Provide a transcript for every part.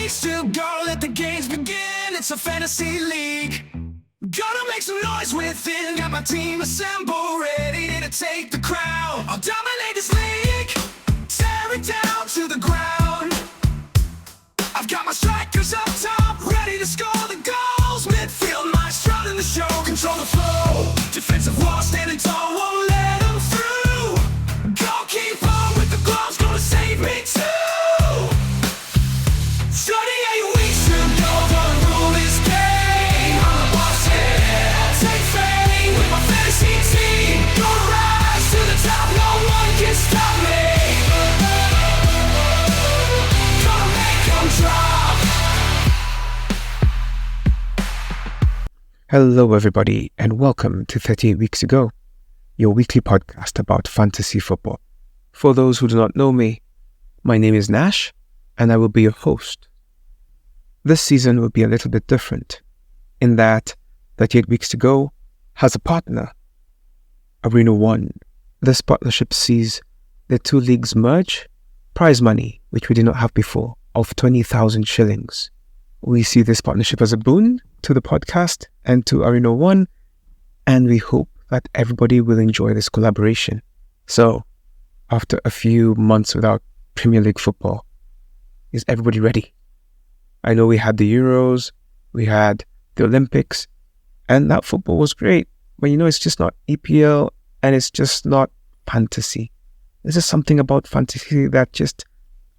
weeks to go, let the games begin. It's a fantasy league. Gonna make some noise within. Got my team assembled, ready to take the crown. I'll dominate this league, tear it down to the ground. I've got my strikers up top, ready to score the goals. Midfield maestro in the show, control the flow. Defensive wall standing tall, won't let them through. Goalkeeper with the gloves, gonna save me too. 38 weeks to go, gonna rule this game. I'm the boss here, I'll take fame with my fantasy team. Gonna rise to the top, no one can stop me. Gonna make them drop. Hello everybody and welcome to 38 Weeks Ago, your weekly podcast about fantasy football. For those who do not know me, my name is Nash and I will be your host. This season will be a little bit different in that 38 Weeks to Go has a partner, Arena One. This partnership sees the two leagues merge, prize money, which we did not have before, of 20,000 shillings. We see this partnership as a boon to the podcast and to Arena One, and we hope that everybody will enjoy this collaboration. So, after a few months without Premier League football, is everybody ready? I know we had the Euros, we had the Olympics, and that football was great. But it's just not EPL and it's just not fantasy. There's just something about fantasy that just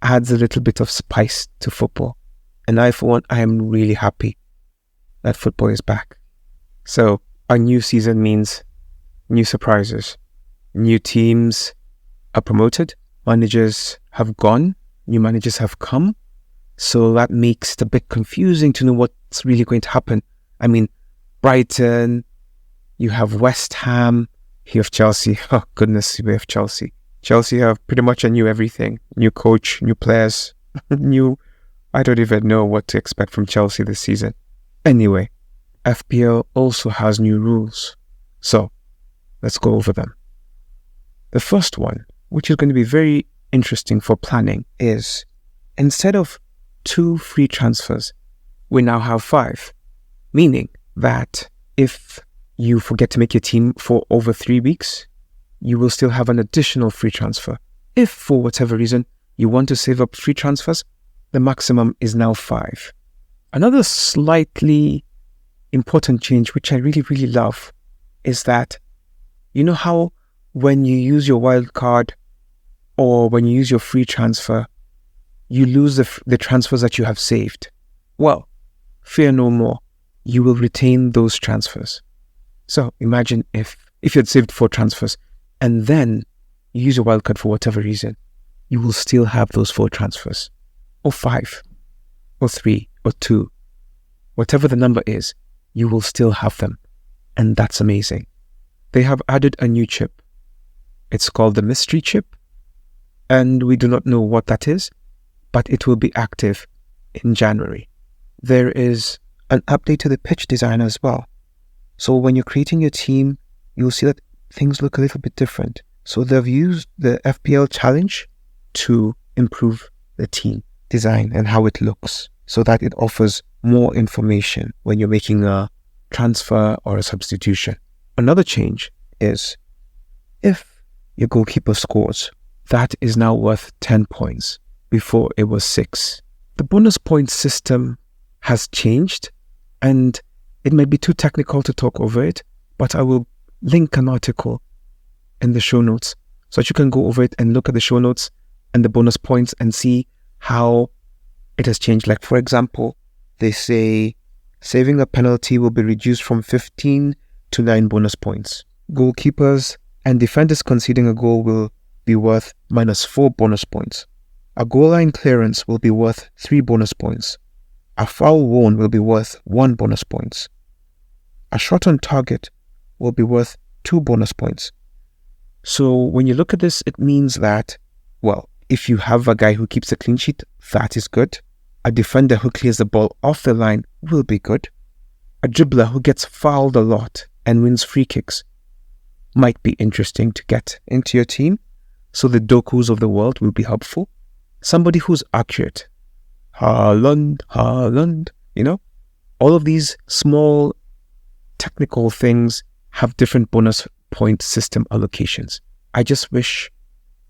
adds a little bit of spice to football. And I, for one, I am really happy that football is back. So a new season means new surprises. New teams are promoted, managers have gone, new managers have come. So that makes it a bit confusing to know what's really going to happen. I mean, Brighton, you have West Ham, you have Chelsea. Oh goodness, we have Chelsea. Chelsea have pretty much a new everything. New coach, new players, I don't even know what to expect from Chelsea this season. Anyway, FPL also has new rules. So, let's go over them. The first one, which is going to be very interesting for planning, is instead of 2 free transfers, we now have 5. Meaning that if you forget to make your team for over 3 weeks, you will still have an additional free transfer. If for whatever reason you want to save up free transfers, the maximum is now 5. Another slightly important change, which I really, really love, is that you know how when you use your wild card or when you use your free transfer, you lose the transfers that you have saved. Well, fear no more. You will retain those transfers. So imagine if you had saved 4 transfers and then you use your wildcard for whatever reason, you will still have those 4 transfers, or 5, or 3, or 2. Whatever the number is, you will still have them. And that's amazing. They have added a new chip. It's called the mystery chip. And we do not know what that is, but it will be active in January. There is an update to the pitch design as well. So when you're creating your team, you'll see that things look a little bit different. So they've used the FPL challenge to improve the team design and how it looks so that it offers more information when you're making a transfer or a substitution. Another change is if your goalkeeper scores, that is now worth 10 points. Before it was 6. The bonus point system has changed and it might be too technical to talk over it, but I will link an article in the show notes so that you can go over it and look at the show notes and the bonus points and see how it has changed. Like for example, they say saving a penalty will be reduced from 15 to 9 bonus points. Goalkeepers and defenders conceding a goal will be worth -4 bonus points. A goal line clearance will be worth 3 bonus points. A foul won will be worth 1 bonus points. A shot on target will be worth 2 bonus points. So when you look at this, it means that, well, if you have a guy who keeps a clean sheet, that is good. A defender who clears the ball off the line will be good. A dribbler who gets fouled a lot and wins free kicks might be interesting to get into your team. So the Dokus of the world will be helpful. Somebody who's accurate, Haaland, all of these small technical things have different bonus point system allocations. I just wish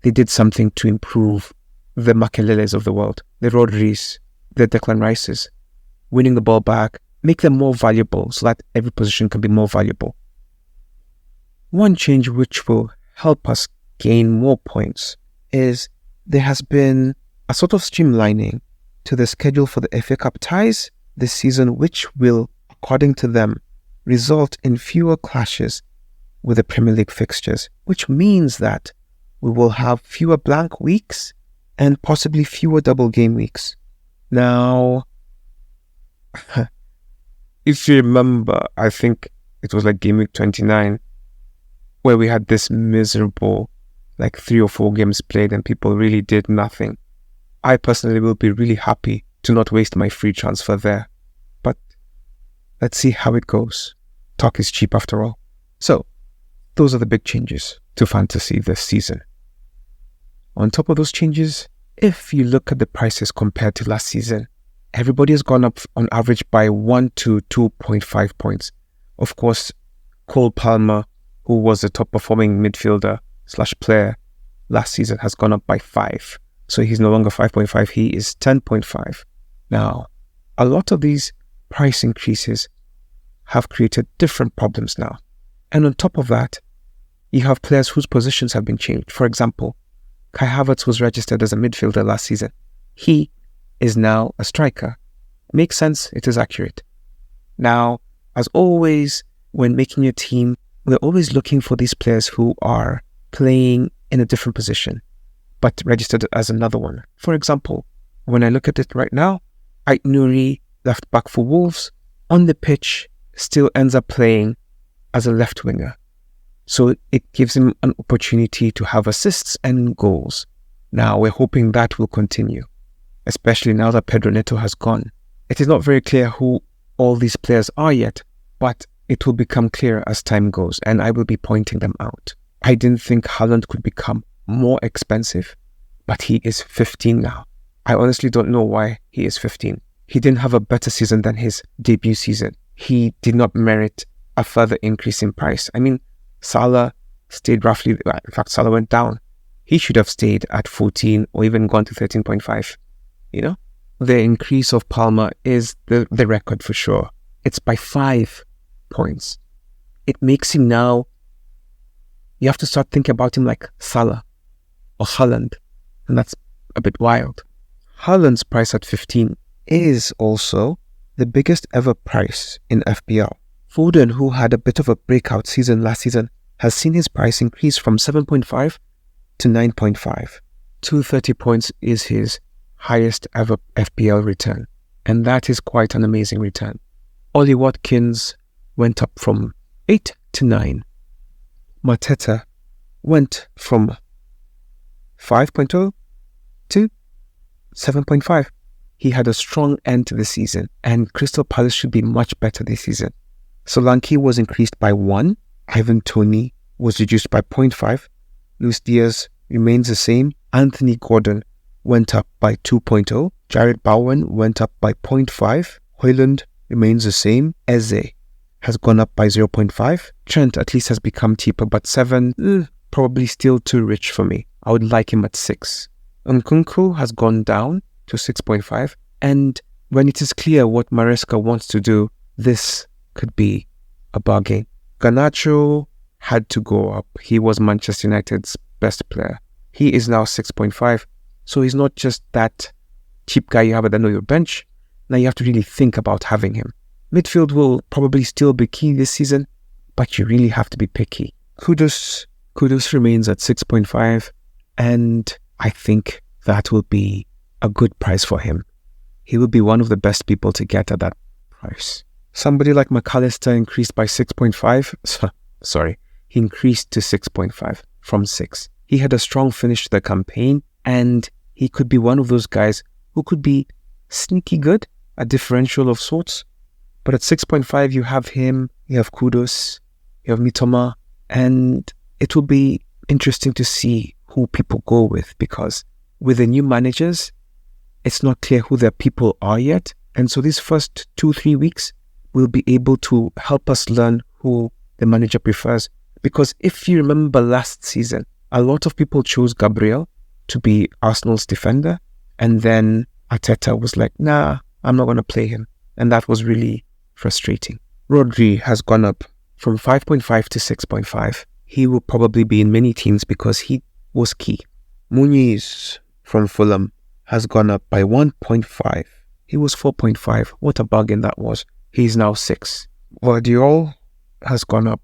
they did something to improve the Makeleles of the world, the Rodris, the Declan Rices, winning the ball back, make them more valuable so that every position can be more valuable. One change which will help us gain more points is there has been a sort of streamlining to the schedule for the FA Cup ties this season, which will, according to them, result in fewer clashes with the Premier League fixtures, which means that we will have fewer blank weeks and possibly fewer double game weeks. Now, if you remember, I think it was like game week 29, where we had this miserable, 3 or 4 games played and people really did nothing. I personally will be really happy to not waste my free transfer there. But let's see how it goes. Talk is cheap after all. So, those are the big changes to fantasy this season. On top of those changes, if you look at the prices compared to last season, everybody has gone up on average by 1 to 2.5 points. Of course, Cole Palmer, who was the top performing midfielder / player last season, has gone up by 5. So he's no longer 5.5, he is 10.5. Now, a lot of these price increases have created different problems now. And on top of that, you have players whose positions have been changed. For example, Kai Havertz was registered as a midfielder last season. He is now a striker. Makes sense, it is accurate. Now, as always, when making your team, we're always looking for these players who are playing in a different position, but registered as another one. For example, when I look at it right now, Ait Nouri, left back for Wolves, on the pitch, still ends up playing as a left winger. So it gives him an opportunity to have assists and goals. Now we're hoping that will continue, especially now that Pedro Neto has gone. It is not very clear who all these players are yet, but it will become clear as time goes, and I will be pointing them out. I didn't think Haaland could become more expensive, but he is 15 now. I honestly don't know why he is 15. He didn't have a better season than his debut season. He did not merit a further increase in price. I mean, Salah stayed roughly, in fact, Salah went down. He should have stayed at 14 or even gone to 13.5. The increase of Palmer is the record for sure. It's by 5 points. It makes him now, you have to start thinking about him like Salah or Haaland, and that's a bit wild. Haaland's price at 15 is also the biggest ever price in FPL. Foden, who had a bit of a breakout season last season, has seen his price increase from 7.5 to 9.5. 230 points is his highest ever FPL return, and that is quite an amazing return. Ollie Watkins went up from 8 to 9. Mateta went from 5.0 to 7.5. He had a strong end to the season, and Crystal Palace should be much better this season. Solanke was increased by 1. Ivan Toney was reduced by 0.5. Luis Diaz remains the same. Anthony Gordon went up by 2.0. Jared Bowen went up by 0.5. Højlund remains the same. Eze has gone up by 0.5. Trent at least has become cheaper, but 7, probably still too rich for me. I would like him at 6. Nkunku has gone down to 6.5. And when it is clear what Maresca wants to do, this could be a bargain. Garnacho had to go up. He was Manchester United's best player. He is now 6.5. So he's not just that cheap guy you have at the end of your bench. Now you have to really think about having him. Midfield will probably still be key this season, but you really have to be picky. Kudus remains at 6.5, and I think that will be a good price for him. He will be one of the best people to get at that price. Somebody like McAllister increased by 6.5. Sorry, he increased to 6.5 from 6. He had a strong finish to the campaign, and he could be one of those guys who could be sneaky good, a differential of sorts. But at 6.5, you have him, you have Kudus, you have Mitoma, and it will be interesting to see who people go with, because with the new managers, It's not clear who their people are yet. And so these first 2-3 weeks will be able to help us learn who the manager prefers. Because if you remember last season, a lot of people chose Gabriel to be Arsenal's defender. And then Arteta was like, nah, I'm not going to play him. And that was really frustrating. Rodri has gone up from 5.5 to 6.5. He will probably be in many teams because he was key. Muniz from Fulham has gone up by 1.5. He was 4.5. What a bargain that was. He's now 6. Guardiola has gone up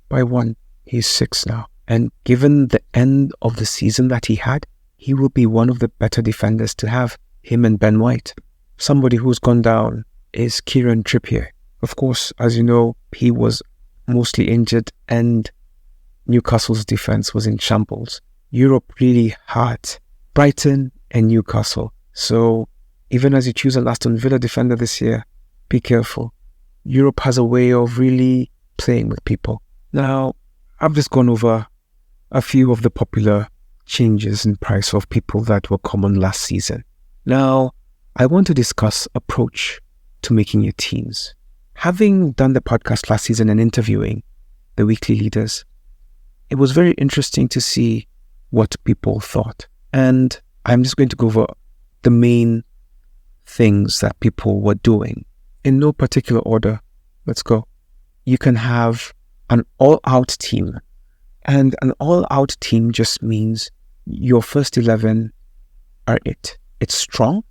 by 1. He's 6 now. And given the end of the season that he had, he will be one of the better defenders to have, him and Ben White. Somebody who's gone down is Kieran Trippier. Of course, as you know, he was mostly injured and Newcastle's defense was in shambles. Europe really had Brighton and Newcastle. So even as you choose an Aston Villa defender this year, be careful. Europe has a way of really playing with people. Now, I've just gone over a few of the popular changes in price of people that were common last season. Now, I want to discuss approach to making your teams. Having done the podcast last season and interviewing the weekly leaders, it was very interesting to see what people thought. And I'm just going to go over the main things that people were doing in no particular order. Let's go. You can have an all-out team. And an all-out team just means your first 11 are it. It's strong.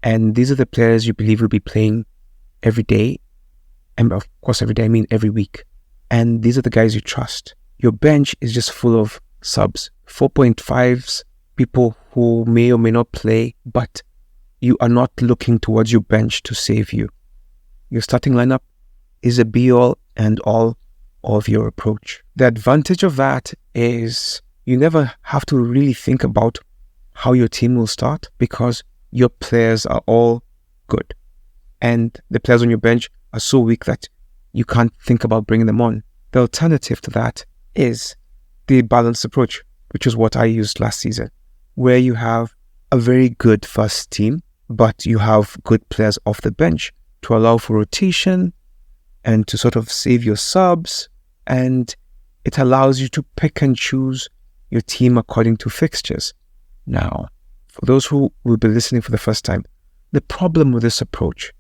And these are the players you believe will be playing every day. And of course, every day, I mean every week. And these are the guys you trust. Your bench is just full of subs. 4.5s, people who may or may not play, but you are not looking towards your bench to save you. Your starting lineup is a be-all and all of your approach. The advantage of that is you never have to really think about how your team will start because your players are all good. And the players on your bench are so weak that you can't think about bringing them on. The alternative to that is the balanced approach, which is what I used last season, where you have a very good first team, but you have good players off the bench to allow for rotation and to sort of save your subs. And it allows you to pick and choose your team according to fixtures. Now, for those who will be listening for the first time, the problem with this approach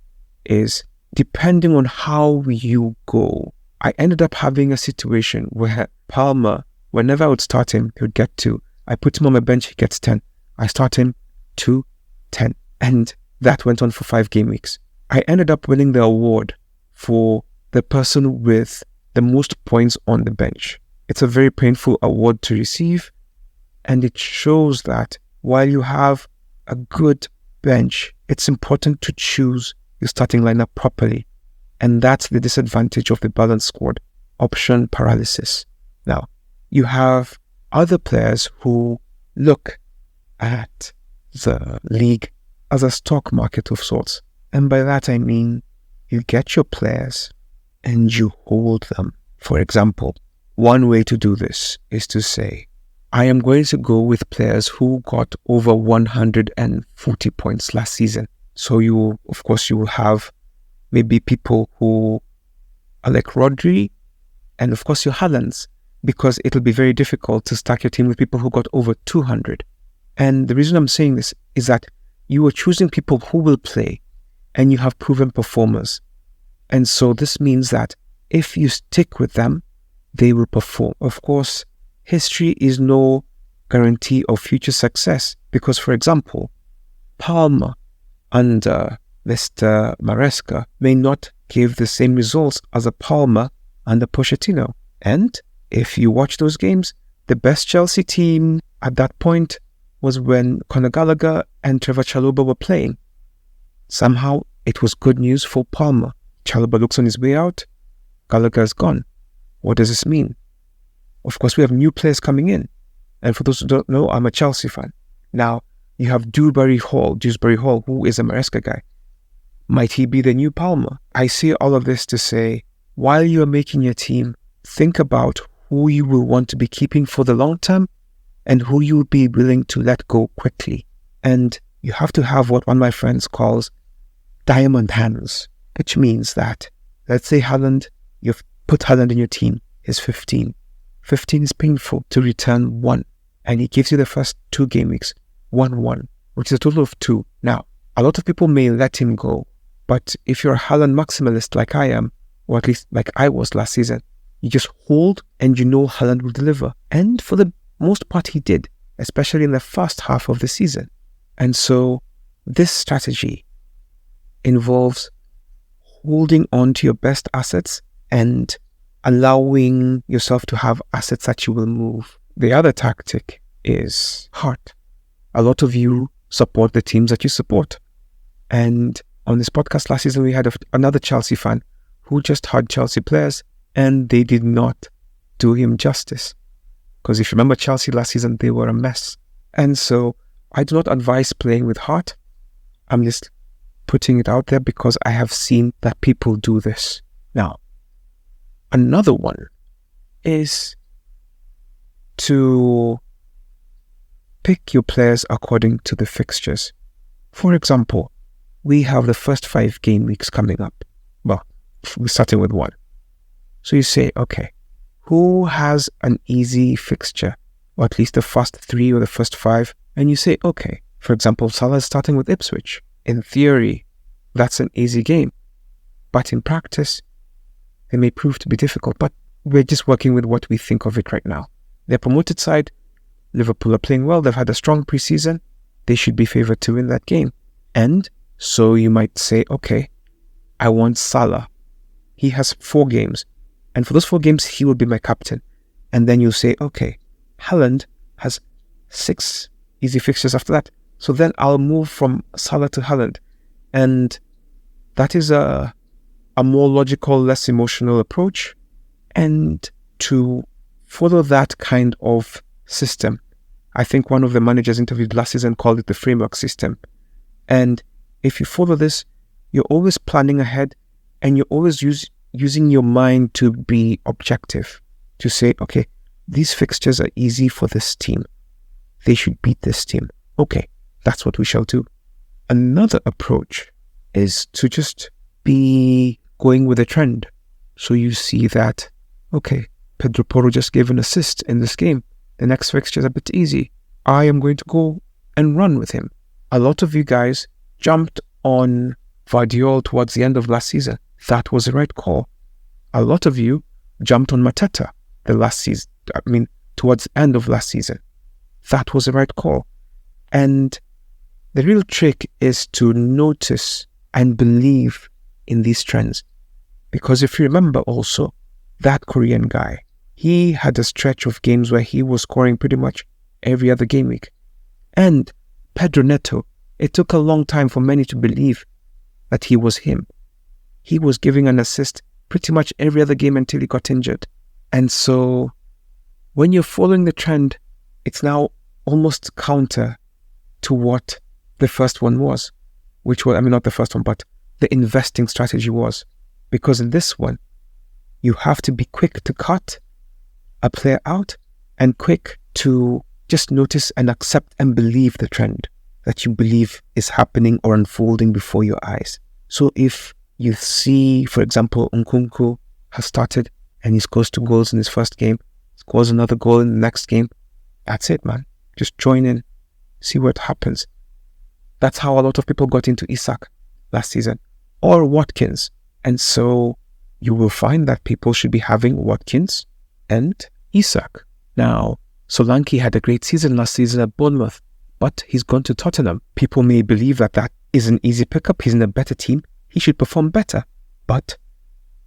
is depending on how you go. I ended up having a situation where Palmer, whenever I would start him, he would get 2. I put him on my bench, he gets 10. I start him, 2, 10. And that went on for 5 game weeks. I ended up winning the award for the person with the most points on the bench. It's a very painful award to receive, and it shows that while you have a good bench, it's important to choose your starting lineup properly. And that's the disadvantage of the balanced squad, option paralysis. Now, you have other players who look at the league as a stock market of sorts. And by that I mean you get your players and you hold them. For example, one way to do this is to say, I am going to go with players who got over 140 points last season. So you will have maybe people who are like Rodri and of course your Haalands, because it'll be very difficult to stack your team with people who got over 200. And the reason I'm saying this is that you are choosing people who will play and you have proven performers. And so this means that if you stick with them, they will perform. Of course, history is no guarantee of future success because, for example, Palmer under Mr. Maresca may not give the same results as a Palmer under Pochettino. And if you watch those games, the best Chelsea team at that point was when Conor Gallagher and Trevor Chalobah were playing. Somehow, it was good news for Palmer. Chalobah looks on his way out. Gallagher is gone. What does this mean? Of course, we have new players coming in. And for those who don't know, I'm a Chelsea fan. Now, you have Dewsbury Hall, who is a Maresca guy. Might he be the new Palmer? I say all of this to say, while you are making your team, think about who you will want to be keeping for the long term and who you will be willing to let go quickly. And you have to have what one of my friends calls diamond hands, which means that, let's say you've put Haaland in your team, is 15. 15 is painful to return 1, and he gives you the first 2 game weeks, 1-1, which is a total of 2. Now, a lot of people may let him go, but if you're a Haaland maximalist like I am, or at least like I was last season, you just hold and you know Haaland will deliver. And for the most part, he did, especially in the first half of the season. And so this strategy involves holding on to your best assets and allowing yourself to have assets that you will move. The other tactic is heart. A lot of you support the teams that you support. And on this podcast last season, we had another Chelsea fan who just had Chelsea players, and they did not do him justice. Because if you remember Chelsea last season, they were a mess. And so I do not advise playing with heart. I'm just putting it out there because I have seen that people do this. Now, another one is to pick your players according to the fixtures. For example, we have the first 5 game weeks coming up. Well, we're starting with 1. So you say, okay, who has an easy fixture, or at least the first 3 or the first 5? And you say, okay, for example, Salah is starting with Ipswich. In theory, that's an easy game. But in practice, it may prove to be difficult. But we're just working with what we think of it right now. Their promoted side, Liverpool, are playing well. They've had a strong preseason. They should be favoured to win that game. And so you might say, okay, I want Salah. He has 4 games. And for those 4 games, he will be my captain. And then you say, okay, Haaland has 6 easy fixtures after that. So then I'll move from Salah to Haaland. And that is a more logical, less emotional approach. And to follow that kind of system, I think one of the managers interviewed last season called it the framework system. And if you follow this, you're always planning ahead, and you're always using your mind to be objective, to say, okay, these fixtures are easy for this team. They should beat this team. Okay, that's what we shall do. Another approach is to just be going with a trend. So you see that, okay, Pedro Porro just gave an assist in this game. The next fixture is a bit easy. I am going to go and run with him. A lot of you guys jumped on Vardiol towards the end of last season. That was the right call. A lot of you jumped on Mateta towards the end of last season. That was the right call. And the real trick is to notice and believe in these trends. Because if you remember also, that Korean guy, he had a stretch of games where he was scoring pretty much every other game week. And Pedro Neto, it took a long time for many to believe that he was him. He was giving an assist pretty much every other game until he got injured. And so when you're following the trend, it's now almost counter to what the first one was, which was, not the first one, but the investing strategy was. Because in this one, you have to be quick to cut a player out and quick to just notice and accept and believe the trend that you believe is happening or unfolding before your eyes. So if you see, for example, Nkunku has started and he scores 2 goals in his first game, scores another goal in the next game, that's it, man. Just join in, see what happens. That's how a lot of people got into Isak last season, or Watkins. And so you will find that people should be having Watkins and Isak. Now, Solanke had a great season last season at Bournemouth, but he's gone to Tottenham. People may believe that that is an easy pickup. He's in a better team. He should perform better. But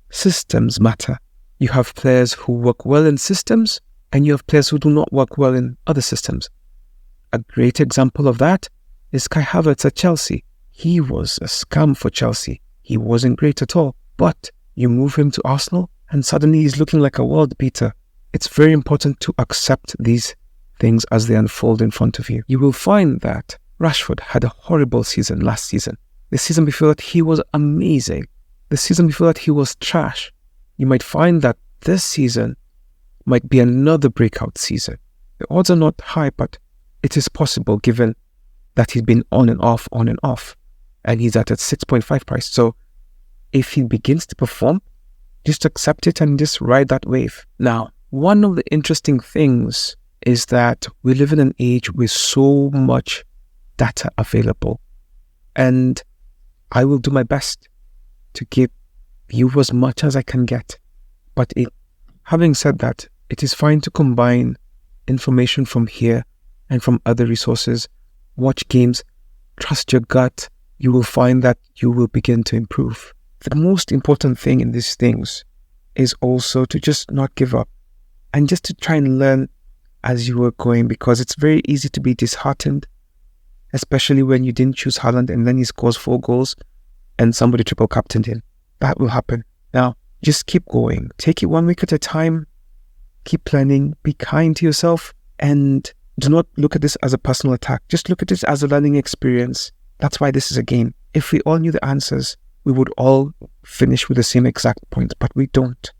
systems matter. You have players who work well in systems, and you have players who do not work well in other systems. A great example of that is Kai Havertz at Chelsea. He was a scam for Chelsea. He wasn't great at all. But you move him to Arsenal, and suddenly he's looking like a world beater. It's very important to accept these things as they unfold in front of you. You will find that Rashford had a horrible season last season. The season before that, he was amazing. The season before that, he was trash. You might find that this season might be another breakout season. The odds are not high, but it is possible given that he's been on and off, and he's at a 6.5 price. So if he begins to perform, just accept it and just ride that wave. Now, one of the interesting things is that we live in an age with so much data available, and I will do my best to give you as much as I can get. But having said that, it is fine to combine information from here and from other resources. Watch games, trust your gut. You will find that you will begin to improve. The most important thing in these things is also to just not give up and just to try and learn as you are going, because it's very easy to be disheartened, especially when you didn't choose Haaland and then he scores 4 goals and somebody triple captained him. That will happen. Now, just keep going. Take it 1 week at a time. Keep planning. Be kind to yourself, and do not look at this as a personal attack. Just look at this as a learning experience. That's why this is a game. If we all knew the answers, we would all finish with the same exact point, but we don't.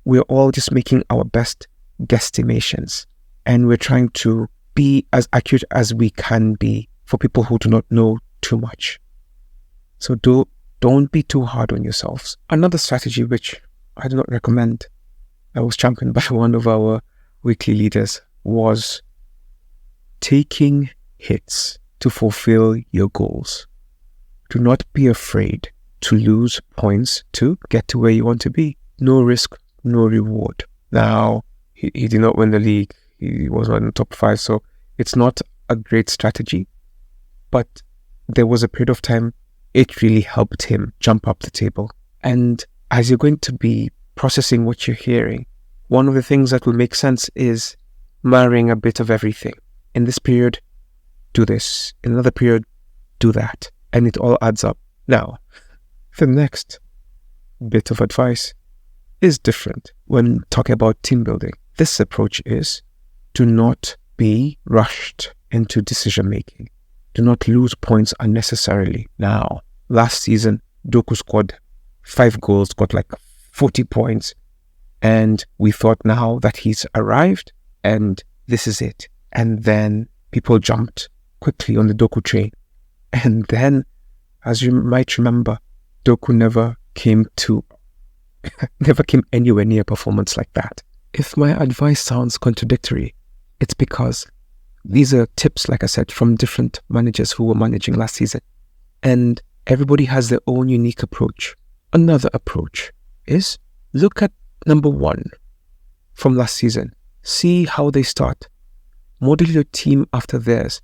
We're all just making our best guesstimations, and we're trying to be as accurate as we can be for people who do not know too much. So don't be too hard on yourselves. Another strategy which I do not recommend, that was championed by one of our weekly leaders, was taking hits to fulfill your goals. Do not be afraid to lose points to get to where you want to be. No risk, no reward. Now, he did not win the league. He was not in the top 5, so it's not a great strategy. But there was a period of time it really helped him jump up the table. And as you're going to be processing what you're hearing, one of the things that will make sense is marrying a bit of everything. In this period, do this. In another period, do that. And it all adds up. Now, the next bit of advice is different when talking about team building. This approach is, do not be rushed into decision making. Do not lose points unnecessarily. Now, last season, Doku scored 5 goals, got like 40 points. And we thought now that he's arrived and this is it. And then people jumped quickly on the Doku train. And then, as you might remember, Doku never came anywhere near performance like that. If my advice sounds contradictory, it's because these are tips, like I said, from different managers who were managing last season. And everybody has their own unique approach. Another approach is look at number 1 from last season. See how they start. Model your team after theirs.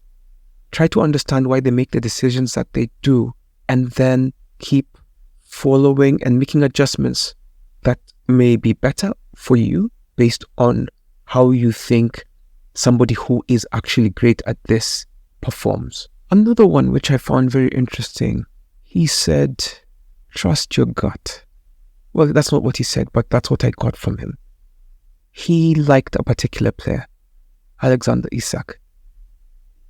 Try to understand why they make the decisions that they do, and then keep following and making adjustments that may be better for you based on how you think somebody who is actually great at this performs. Another one which I found very interesting, he said, trust your gut. Well, that's not what he said, but that's what I got from him. He liked a particular player, Alexander Isak.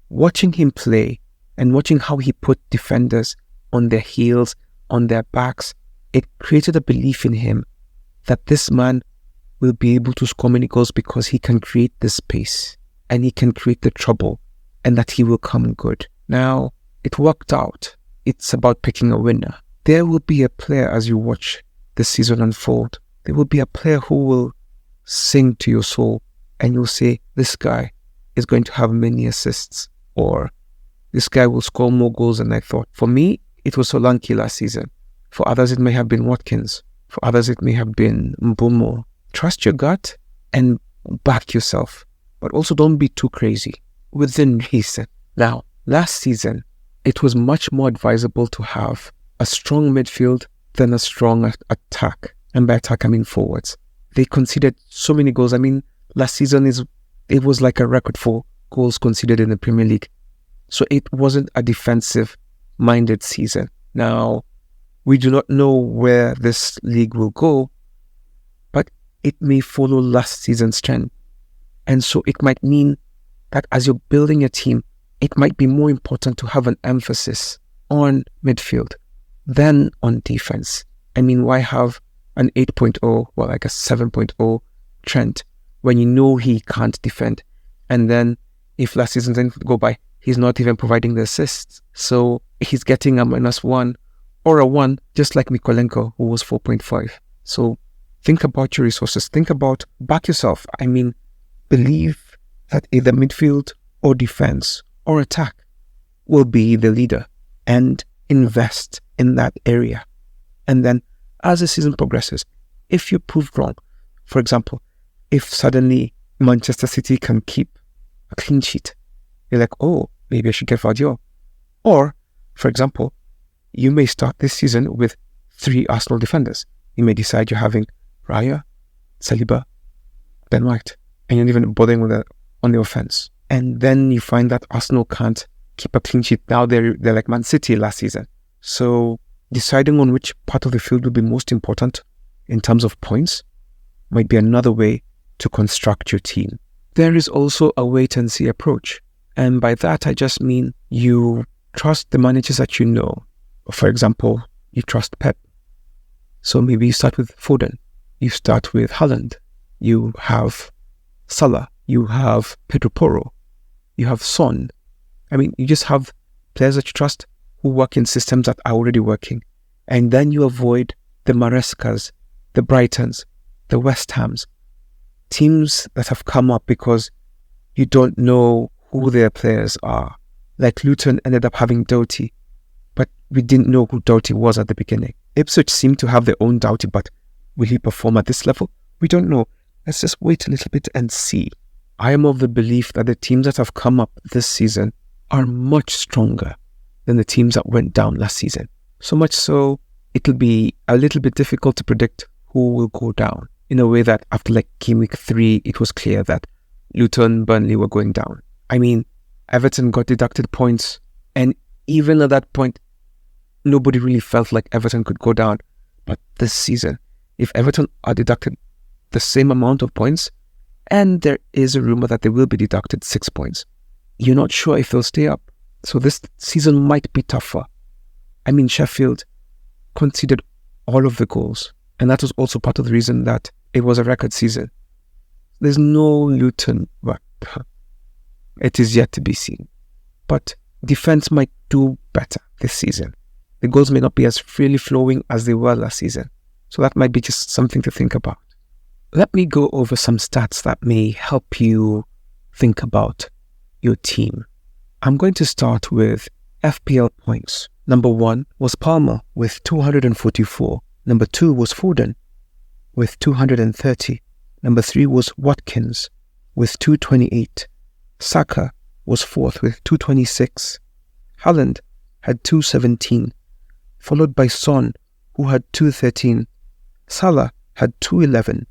Watching him play and watching how he put defenders on their heels, on their backs, it created a belief in him that this man will be able to score many goals because he can create the space and he can create the trouble, and that he will come good. Now, it worked out. It's about picking a winner. There will be a player, as you watch this season unfold, there will be a player who will sing to your soul and you'll say, this guy is going to have many assists, or this guy will score more goals than I thought. For me, it was Solanke last season. For others, it may have been Watkins. For others, it may have been Mbeumo. Trust your gut and back yourself, but also don't be too crazy within reason. Now, last season, it was much more advisable to have a strong midfield than a strong attack. And by attack, I mean forwards. They conceded so many goals. I mean, last season, it was like a record for goals conceded in the Premier League. So it wasn't a defensive-minded season. Now, we do not know where this league will go, but it may follow last season's trend. And so it might mean that as you're building a team, it might be more important to have an emphasis on midfield than on defense. I mean, why have an 8.0, well, like a 7.0 Trent when you know he can't defend? And then if last season didn't go by, he's not even providing the assists. So he's getting a -1 or a 1, just like Mykolenko, who was 4.5. So think about your resources. Think about, back yourself. I mean, believe that either midfield or defense or attack will be the leader, and invest in that area. And then as the season progresses, if you're proved wrong, for example, if suddenly Manchester City can keep a clean sheet, you're like, oh, maybe I should get Vardiol. Or, for example, you may start this season with 3 Arsenal defenders. You may decide you're having Raya, Saliba, Ben White, and you're not even bothering with on the offense. And then you find that Arsenal can't keep a clean sheet. Now they're like Man City last season. So deciding on which part of the field will be most important in terms of points might be another way to construct your team. There is also a wait-and-see approach. And by that, I just mean you trust the managers that you know. For example, you trust Pep. So maybe you start with Foden. You start with Haaland. You have Salah. You have Pedro Porro. You have Son. I mean, you just have players that you trust who work in systems that are already working. And then you avoid the Marescas, the Brightons, the West Hams, teams that have come up because you don't know who their players are. Like Luton ended up having Doughty, but we didn't know who Doughty was at the beginning. Ipswich seemed to have their own Doughty, but will he perform at this level? We don't know. Let's just wait a little bit and see. I am of the belief that the teams that have come up this season are much stronger than the teams that went down last season. So much so, it'll be a little bit difficult to predict who will go down. In a way that after like game week 3, it was clear that Luton, Burnley were going down. I mean, Everton got deducted points, and even at that point, nobody really felt like Everton could go down. But this season, if Everton are deducted the same amount of points, and there is a rumor that they will be deducted 6 points, you're not sure if they'll stay up. So this season might be tougher. I mean, Sheffield conceded all of the goals, and that was also part of the reason that it was a record season. There's no Luton, but it is yet to be seen. But defense might do better this season. The goals may not be as freely flowing as they were last season. So that might be just something to think about. Let me go over some stats that may help you think about your team. I'm going to start with FPL points. Number 1 was Palmer with 244. Number 2 was Foden with 230. Number 3 was Watkins with 228. Saka was 4th with 226. Haaland had 217, followed by Son, who had 213. Salah had 211.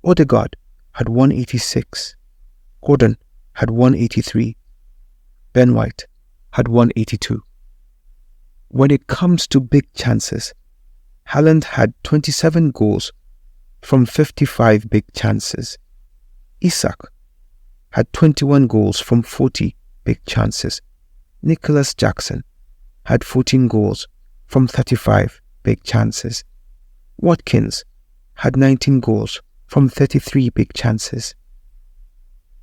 Odegaard had 186. Gordon had 183. Ben White had 182. When it comes to big chances, Haaland had 27 goals from 55 big chances. Isak had 21 goals from 40 big chances. Nicholas Jackson had 14 goals from 35 big chances. Watkins had 19 goals from 33 big chances.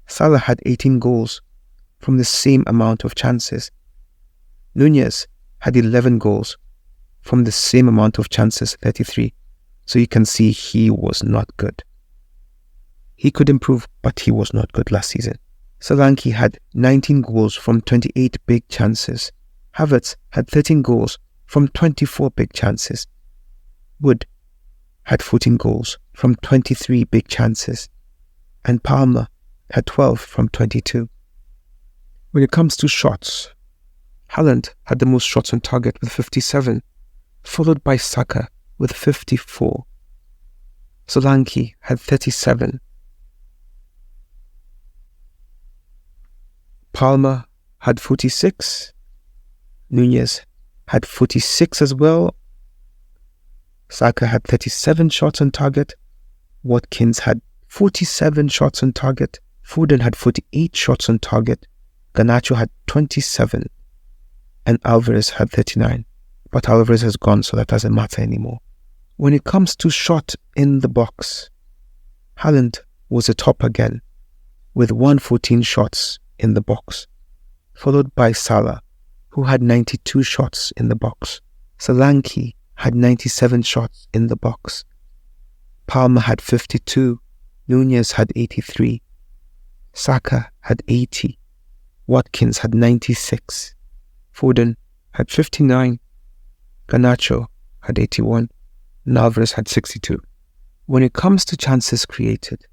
Salah had 18 goals from the same amount of chances. Nunez had 11 goals from the same amount of chances, 33. So you can see he was not good. He could improve, but he was not good last season. Solanke had 19 goals from 28 big chances. Havertz had 13 goals from 24 big chances. Wood had 14 goals from 23 big chances. And Palmer had 12 from 22. When it comes to shots, Haaland had the most shots on target with 57, followed by Saka with 54. Solanke had 37. Palmer had 46. Nunez had 46 as well. Saka had 37 shots on target. Watkins had 47 shots on target. Foden had 48 shots on target. Garnacho had 27. And Alvarez had 39. But Alvarez has gone, so that doesn't matter anymore. When it comes to shot in the box, Haaland was the top again, with 114 shots in the box. followed by Salah, who had 92 shots in the box. Solanke had 97 shots in the box. Palmer had 52. Nunez had 83. Saka had 80. Watkins had 96. Foden had 59. Garnacho had 81. And Alvarez had 62. When it comes to chances created,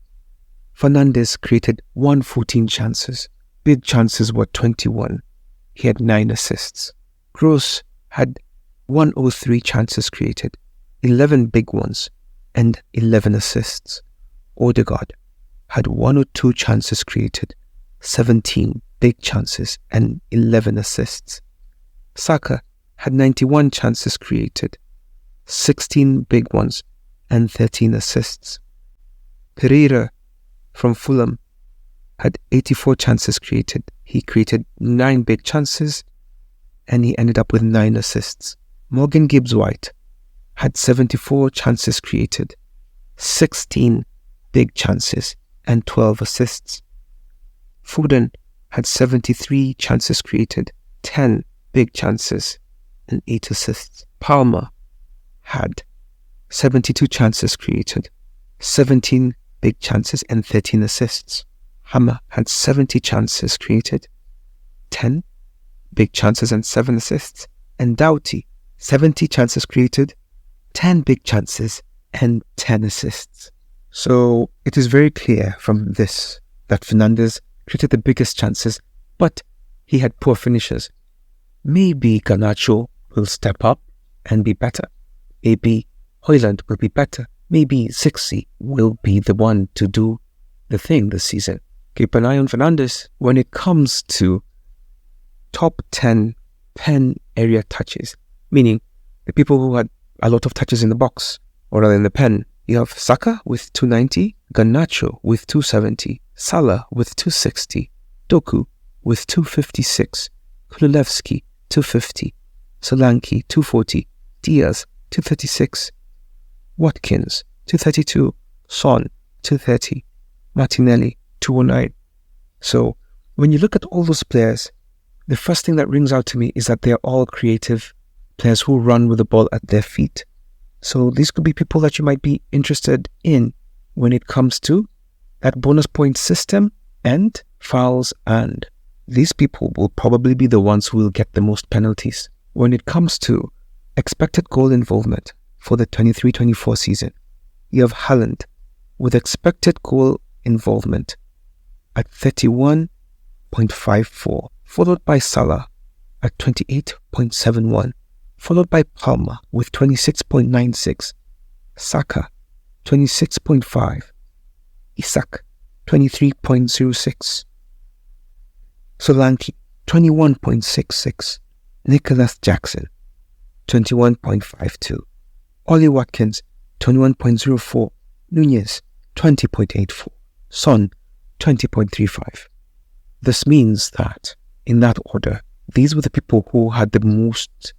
Fernandes created 114 chances. Big chances were 21. He had 9 assists. Gross had 103 chances created, 11 big ones, and 11 assists. Odegaard had 102 chances created, 17 big chances, and 11 assists. Saka had 91 chances created, 16 big ones, and 13 assists. Pereira from Fulham had 84 chances created. He created 9 big chances, and he ended up with 9 assists. Morgan Gibbs-White had 74 chances created, 16 big chances, and 12 assists. Foden had 73 chances created, 10 big chances, and 8 assists. Palmer had 72 chances created, 17 big chances, and 13 assists. Hammer had 70 chances created, 10 big chances, and 7 assists. And Doughty, 70 chances created, 10 big chances, and 10 assists. So it is very clear from this that Fernandes created the biggest chances, but he had poor finishes. Maybe Garnacho will step up and be better. Maybe Højlund will be better. Maybe Zirkzee will be the one to do the thing this season. Keep an eye on Fernandes when it comes to top 10 pen area touches, meaning the people who had a lot of touches in the box or rather in the pen. You have Saka with 290, Garnacho with 270, Salah with 260, Doku with 256, Kulusevski 250, Solanke 240, Diaz 236, Watkins 232, Son 230, Martinelli 209. So when you look at all those players, the first thing that rings out to me is that they're all creative players who run with the ball at their feet. So these could be people that you might be interested in when it comes to that bonus point system and fouls, and these people will probably be the ones who will get the most penalties. When it comes to expected goal involvement for the 23-24 season, you have Haaland with expected goal involvement at 31.54, followed by Salah at 28.71, followed by Palmer with 26.96, Saka 26.5, Isak 23.06, Solanke 21.66, Nicholas Jackson 21.52, Ollie Watkins 21.04, Nunez 20.84, Son 20.35. This means that, in that order, these were the people who had the most.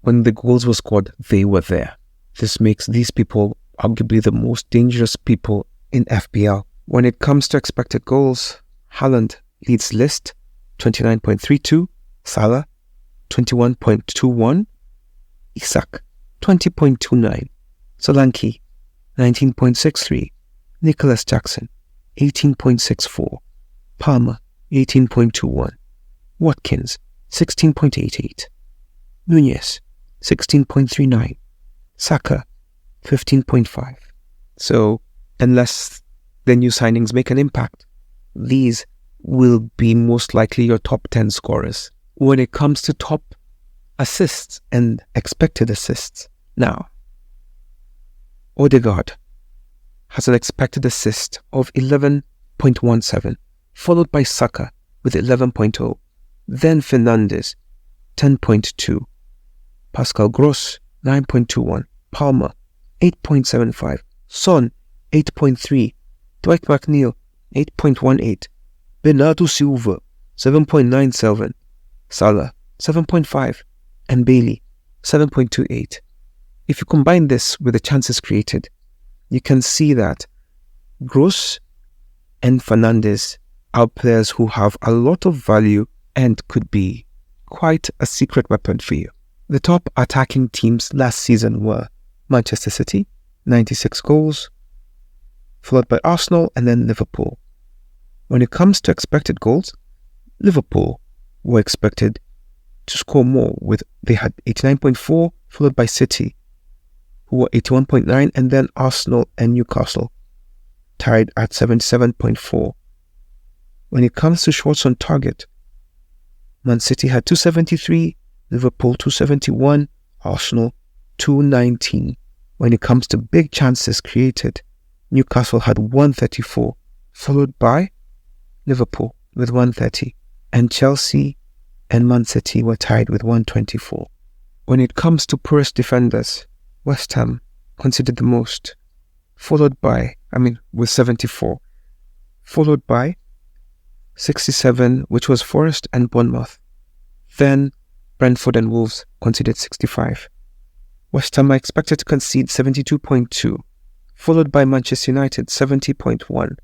When the goals were scored, they were there. This makes these people arguably the most dangerous people in FPL. When it comes to expected goals, Haaland leads list, 29.32, Salah, 21.21, Isak, 20.29, Solanke, 19.63, Nicholas Jackson, 18.64, Palmer, 18.21, Watkins, 16.88, Nunez, 16.39, Saka, 15.5. So, unless the new signings make an impact, these will be most likely your top 10 scorers. When it comes to top assists and expected assists, now, Odegaard has an expected assist of 11.17, followed by Saka with 11.0, then Fernandes, 10.2, Pascal Gross, 9.21, Palmer, 8.75, Son, 8.3, Dwight McNeil, 8.18, Bernardo Silva, 7.97, Salah, 7.5, and Bailey, 7.28. If you combine this with the chances created, you can see that Gross and Fernandes are players who have a lot of value and could be quite a secret weapon for you. The top attacking teams last season were Manchester City, 96 goals, followed by Arsenal and then Liverpool. When it comes to expected goals, Liverpool were expected to score more. They had 89.4, followed by City, who were 81.9, and then Arsenal and Newcastle tied at 77.4. When it comes to shots on target, Man City had 273, Liverpool 271, Arsenal 219. When it comes to big chances created, Newcastle had 134, followed by Liverpool with 130, and Chelsea and Man City were tied with 124. When it comes to poorest defenders, West Ham conceded the most, with 74, followed by 67, which was Forest and Bournemouth. Then Brentford and Wolves conceded 65. West Ham are expected to concede 72.2, followed by Manchester United 70.1,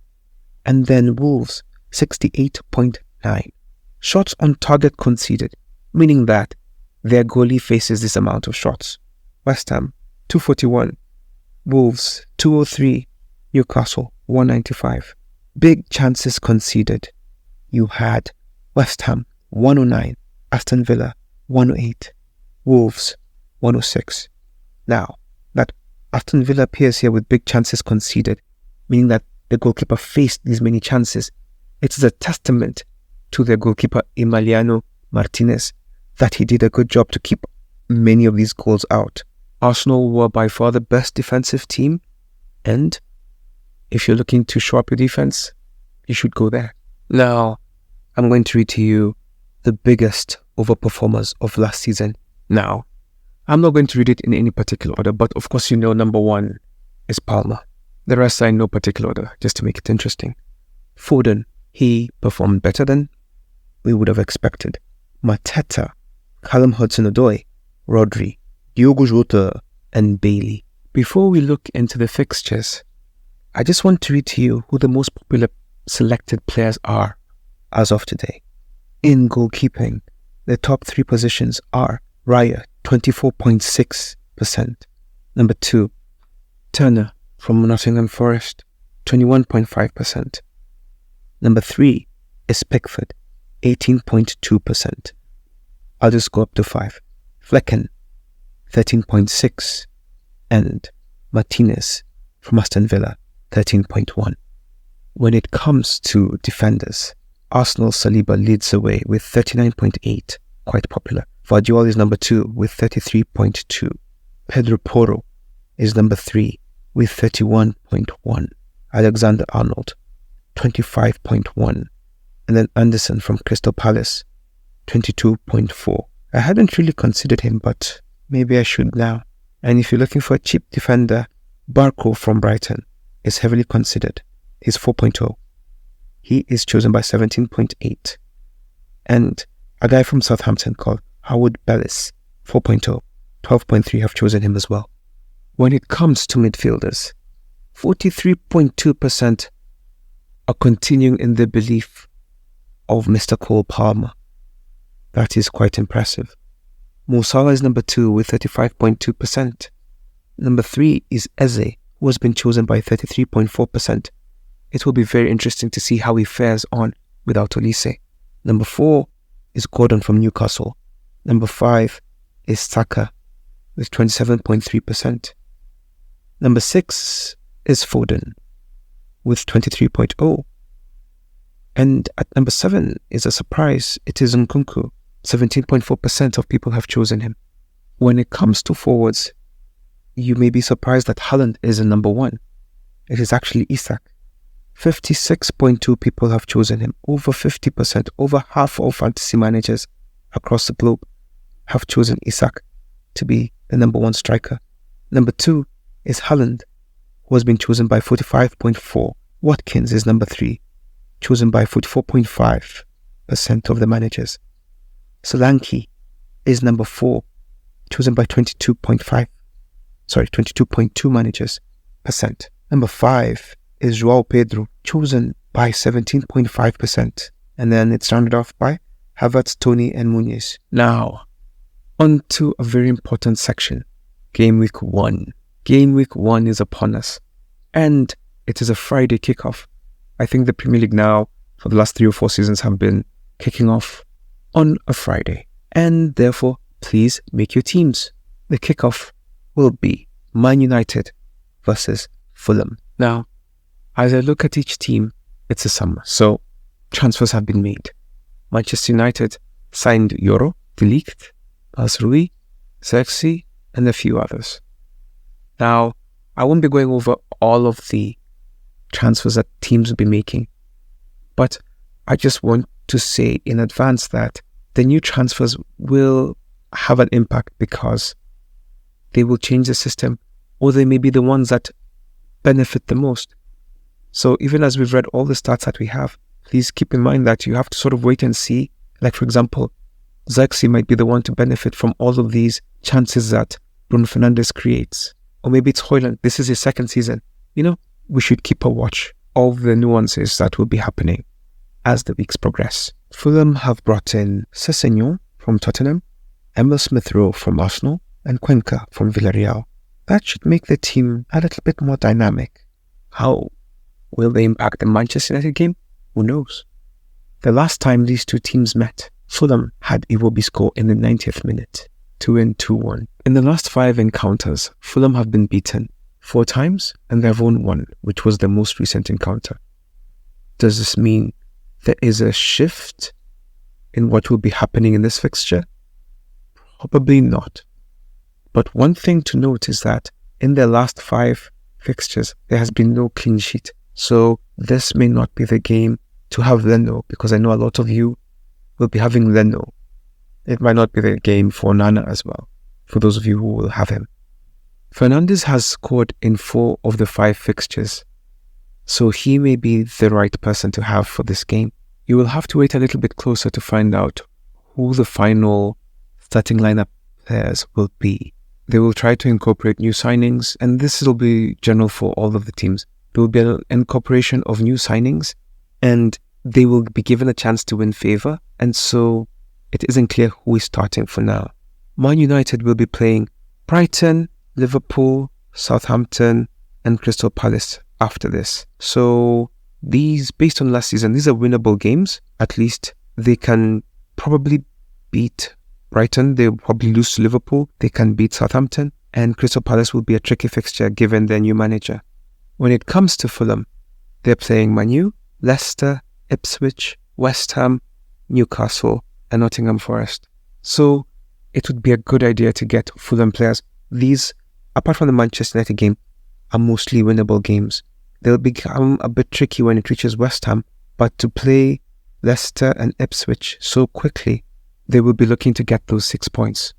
and then Wolves 68.9. Shots on target conceded, meaning that their goalie faces this amount of shots. West Ham 241, Wolves 203, Newcastle 195. Big chances conceded. You had West Ham 109, Aston Villa 108, Wolves 106. Now, that Aston Villa appears here with big chances conceded, meaning that the goalkeeper faced these many chances. It is a testament to their goalkeeper Emiliano Martinez that he did a good job to keep many of these goals out. Arsenal were by far the best defensive team, and if you're looking to show up your defense, you should go there. Now, I'm going to read to you the biggest overperformers of last season. Now, I'm not going to read it in any particular order, but of course you know number one is Palmer. The rest are in no particular order, just to make it interesting. Foden, he performed better than we would have expected. Mateta, Callum Hudson-Odoi, Rodri, Diogo Jota, and Bailey. Before we look into the fixtures, I just want to read to you who the most popular selected players are as of today. In goalkeeping, the top three positions are Raya, 24.6%. Number 2, Turner from Nottingham Forest, 21.5%. Number 3 is Pickford, 18.2%. I'll just go up to 5. Flecken, 13.6%. And Martinez from Aston Villa, 13.1%. When it comes to defenders, Arsenal Saliba leads the way with 39.8%, quite popular. Vardiol is number 2 with 33.2%. Pedro Porro is number 3 with 31.1%. Alexander-Arnold, 25.1%. And then Anderson from Crystal Palace, 22.4%. I hadn't really considered him, but maybe I should now. And if you're looking for a cheap defender, Barco from Brighton is heavily considered. He's 4.0. He is chosen by 17.8. And a guy from Southampton called Howard Bellis, 4.0. 12.3 have chosen him as well. When it comes to midfielders, 43.2% are continuing in the belief of Mr. Cole Palmer. That is quite impressive. Mo Salah is number 2 with 35.2%. Number 3 is Eze, who has been chosen by 33.4%. It will be very interesting to see how he fares on without Olise. Number 4 is Gordon from Newcastle. Number 5 is Saka with 27.3%. Number 6 is Foden with 23.0%. And at number 7 is a surprise. It is Nkunku. 17.4% of people have chosen him. When it comes to forwards, you may be surprised that Haaland is in number 1. It is actually Isak. 56.2 people have chosen him. Over 50%, over half of fantasy managers across the globe have chosen Isak to be the number 1 striker. Number 2 is Haaland, who has been chosen by 45.4%. Watkins is number 3, chosen by 44.5% of the managers. Solanke is number 4, chosen by 22.2 managers percent. Number 5 is João Pedro, chosen by 17.5%. And then it's rounded off by Havertz, Toney, and Muniz. Now, on to a very important section. Game week 1. Game week 1 is upon us. And it is a Friday kickoff. I think the Premier League now, for the last 3 or 4 seasons, have been kicking off on a Friday. And therefore, please make your teams. The kickoff will be Man United versus Fulham. Now, as I look at each team, it's a summer. So, transfers have been made. Manchester United signed Yoro, De Ligt, Asrui, Xerxes, and a few others. Now, I won't be going over all of the transfers that teams will be making, but I just want to say in advance that the new transfers will have an impact because they will change the system, or they may be the ones that benefit the most. So even as we've read all the stats that we have, please keep in mind that you have to sort of wait and see. Like, for example, Xerxes might be the one to benefit from all of these chances that Bruno Fernandes creates. Or maybe it's Højlund. This is his second season. We should keep a watch of the nuances that will be happening as the weeks progress. Fulham have brought in Sessegnon from Tottenham, Emil Smith-Rowe from Arsenal, and Cuenca from Villarreal. That should make the team a little bit more dynamic. How will they impact the Manchester United game? Who knows? The last time these two teams met, Fulham had Iwobi score in the 90th minute to win 2-1. In the last 5 encounters, Fulham have been beaten 4 times and they have won 1, which was the most recent encounter. Does this mean there is a shift in what will be happening in this fixture? Probably not. But one thing to note is that in their last 5 fixtures, there has been no clean sheet. So this may not be the game to have Leno, because I know a lot of you will be having Leno. It might not be the game for Nana as well, for those of you who will have him. Fernandes has scored in 4 of the 5 fixtures, so he may be the right person to have for this game. You will have to wait a little bit closer to find out who the final starting lineup players will be. They will try to incorporate new signings, and this will be general for all of the teams. There will be an incorporation of new signings, and they will be given a chance to win favour, and so it isn't clear who is starting for now. Man United will be playing Brighton, Liverpool, Southampton, and Crystal Palace after this. So these, based on last season, these are winnable games. At least they can probably beat Brighton. They'll probably lose to Liverpool. They can beat Southampton, and Crystal Palace will be a tricky fixture given their new manager. When it comes to Fulham, they're playing Man U, Leicester, Ipswich, West Ham, Newcastle, and Nottingham Forest. So it would be a good idea to get Fulham players. These, apart from the Manchester United game, are mostly winnable games. They'll become a bit tricky when it reaches West Ham, but to play Leicester and Ipswich so quickly, they will be looking to get those 6 points.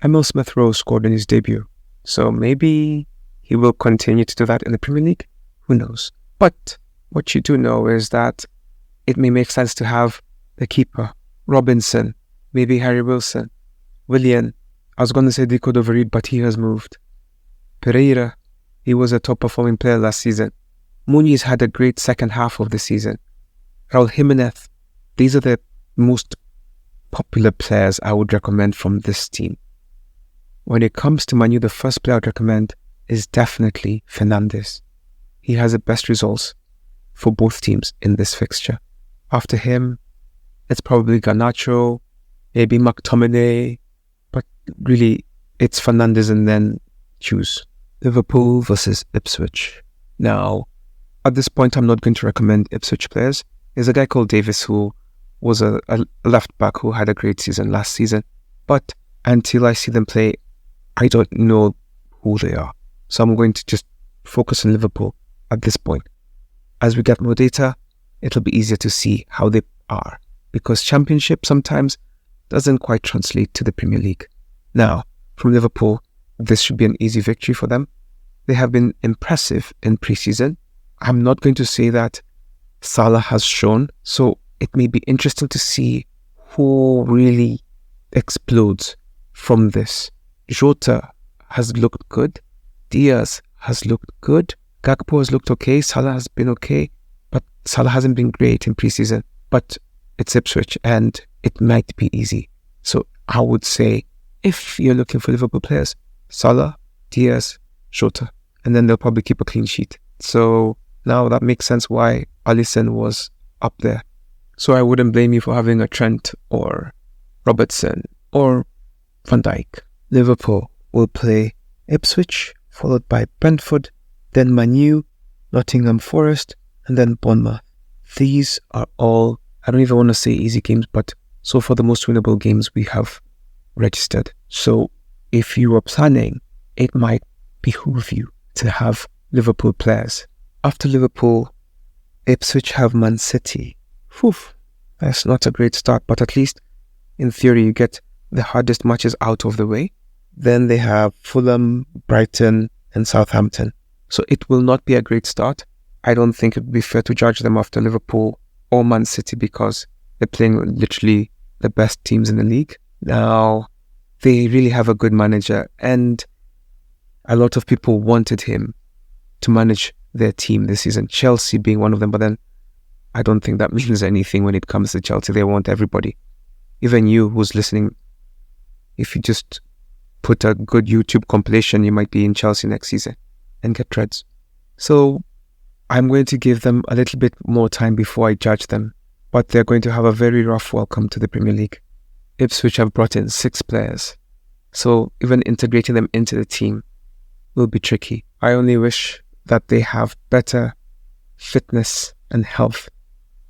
Emil Smith-Rowe scored in his debut, so maybe he will continue to do that in the Premier League. Who knows? But what you do know is that it may make sense to have the keeper, Robinson, maybe Harry Wilson, Willian. I was going to say Dico Doverid, but he has moved. Pereira, he was a top performing player last season. Muniz had a great second half of the season. Raul Jimenez, these are the most popular players I would recommend from this team. When it comes to Man U, the first player I'd recommend is definitely Fernandes. He has the best results for both teams in this fixture. After him, it's probably Garnacho, maybe McTominay, but really it's Fernandes and then choose. Liverpool versus Ipswich. Now, at this point, I'm not going to recommend Ipswich players. There's a guy called Davis who was a left back who had a great season last season, but until I see them play, I don't know who they are. So I'm going to just focus on Liverpool at this point. As we get more data, it'll be easier to see how they are, because Championship sometimes doesn't quite translate to the Premier League. Now, from Liverpool, this should be an easy victory for them. They have been impressive in pre-season. I'm not going to say that Salah has shown, so it may be interesting to see who really explodes from this. Jota has looked good. Diaz has looked good. Gakpo has looked okay. Salah has been okay, but Salah hasn't been great in pre-season. But it's Ipswich, and it might be easy. So I would say, if you're looking for Liverpool players, Salah, Diaz, Jota, and then they'll probably keep a clean sheet. So now that makes sense why Alisson was up there. So I wouldn't blame you for having a Trent or Robertson or Van Dijk. Liverpool will play Ipswich, followed by Brentford, then Man U, Nottingham Forest, and then Bournemouth. These are all, I don't even want to say easy games, but so far the most winnable games we have registered. So if you are planning, it might behoove you to have Liverpool players. After Liverpool, Ipswich have Man City. Whew, that's not a great start, but at least in theory you get the hardest matches out of the way. Then they have Fulham, Brighton, and Southampton. So it will not be a great start. I don't think it would be fair to judge them after Liverpool or Man City because they're playing literally the best teams in the league. Now, they really have a good manager, and a lot of people wanted him to manage their team this season, Chelsea being one of them. But then I don't think that means anything when it comes to Chelsea. They want everybody. Even you who's listening, if you just put a good YouTube compilation, you might be in Chelsea next season and get dreads. So I'm going to give them a little bit more time before I judge them, but they're going to have a very rough welcome to the Premier League. Ipswich have brought in 6 players, so even integrating them into the team will be tricky. I only wish that they have better fitness and health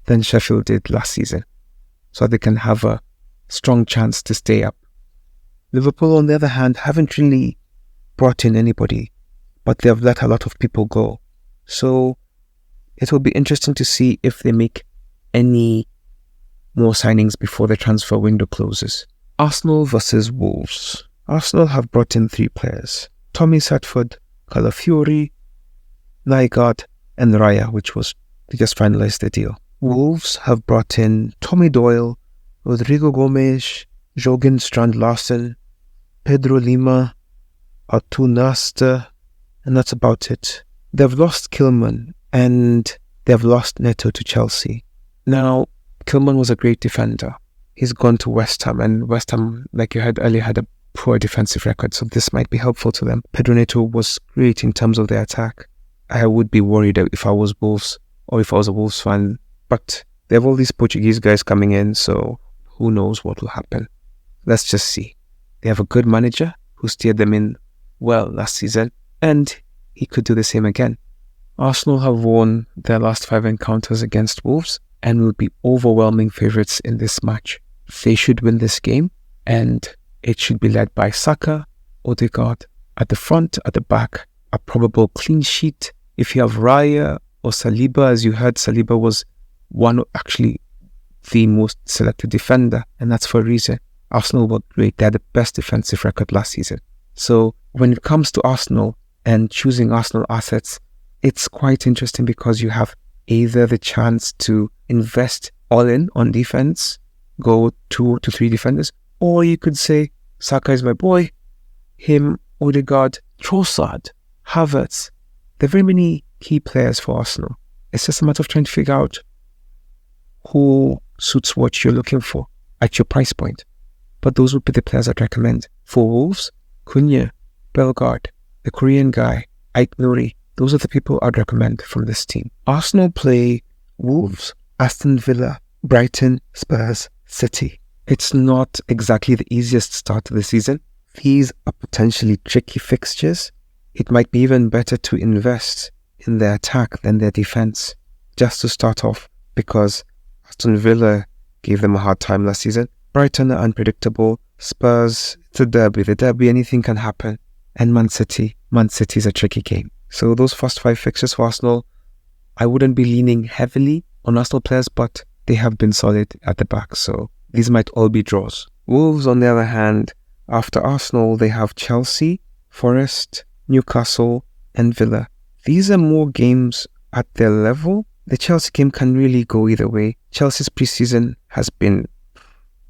than Sheffield did last season, so they can have a strong chance to stay up. Liverpool, on the other hand, haven't really brought in anybody, but they have let a lot of people go. So it will be interesting to see if they make any more signings before the transfer window closes. Arsenal versus Wolves. Arsenal have brought in 3 players: Tommy Satford, Calafiori, Nygaard, and Raya, they just finalized the deal. Wolves have brought in Tommy Doyle, Rodrigo Gomes, Jorgen Strand-Larsen, Pedro Lima, Artur Nasta, and that's about it. They've lost Kilman and they've lost Neto to Chelsea. Now, Kilman was a great defender. He's gone to West Ham, and West Ham, like you heard earlier, had a poor defensive record, so this might be helpful to them. Pedro Neto was great in terms of their attack. I would be worried if I was Wolves or if I was a Wolves fan, but they have all these Portuguese guys coming in, so who knows what will happen. Let's just see. They have a good manager who steered them in well last season, and he could do the same again. Arsenal have won their last 5 encounters against Wolves and will be overwhelming favourites in this match. They should win this game, and it should be led by Saka, Odegaard at the front, at the back, a probable clean sheet. If you have Raya or Saliba, as you heard, Saliba was actually the most selected defender, and that's for a reason. Arsenal were great. They had the best defensive record last season. So when it comes to Arsenal and choosing Arsenal assets, it's quite interesting because you have either the chance to invest all in on defense, go 2 to 3 defenders, or you could say, Saka is my boy, him, Odegaard, Trossard, Havertz. There are very many key players for Arsenal. It's just a matter of trying to figure out who suits what you're looking for at your price point. But those would be the players I'd recommend. For Wolves, Cunha, Bellegarde, the Korean guy, Ait Nouri. Those are the people I'd recommend from this team. Arsenal play Wolves, Aston Villa, Brighton, Spurs, City. It's not exactly the easiest start to the season. These are potentially tricky fixtures. It might be even better to invest in their attack than their defense, just to start off, because Aston Villa gave them a hard time last season. Brighton are unpredictable. Spurs, it's a derby. The derby, anything can happen. And Man City is a tricky game. So those first 5 fixtures for Arsenal, I wouldn't be leaning heavily on Arsenal players, but they have been solid at the back. So these might all be draws. Wolves, on the other hand, after Arsenal, they have Chelsea, Forest, Newcastle, and Villa. These are more games at their level. The Chelsea game can really go either way. Chelsea's preseason has been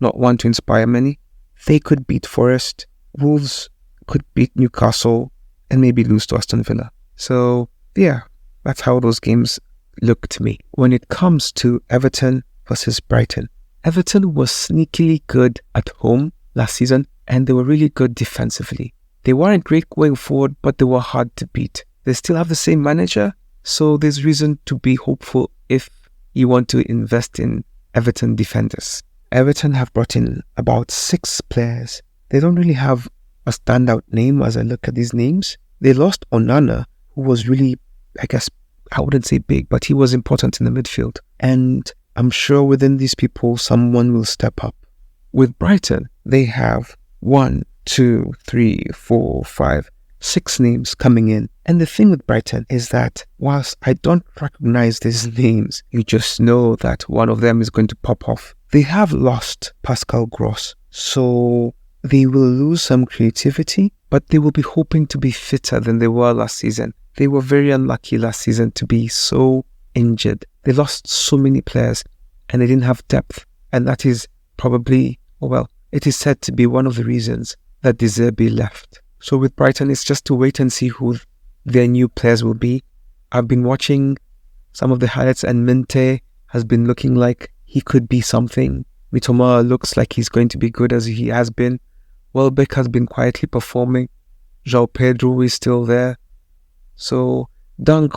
not one to inspire many. They could beat Forest. Wolves could beat Newcastle and maybe lose to Aston Villa. So yeah, that's how those games look to me. When it comes to Everton versus Brighton, Everton was sneakily good at home last season, and they were really good defensively. They weren't great going forward, but they were hard to beat. They still have the same manager, so there's reason to be hopeful if you want to invest in Everton defenders. Everton have brought in about 6 players. They don't really have a standout name as I look at these names. They lost Onana, who was really, I wouldn't say big, but he was important in the midfield. And I'm sure within these people, someone will step up. With Brighton, they have 1, 2, 3, 4, 5, 6 names coming in. And the thing with Brighton is that whilst I don't recognize these names, you just know that one of them is going to pop off. They have lost Pascal Gross, so they will lose some creativity, but they will be hoping to be fitter than they were last season. They were very unlucky last season to be so injured. They lost so many players and they didn't have depth. And that is probably, it is said to be one of the reasons that De Zerbi left. So with Brighton, it's just to wait and see who their new players will be. I've been watching some of the highlights and Minte has been looking like he could be something. Mitoma looks like he's going to be good as he has been. Welbeck has been quietly performing. João Pedro is still there. So Dunk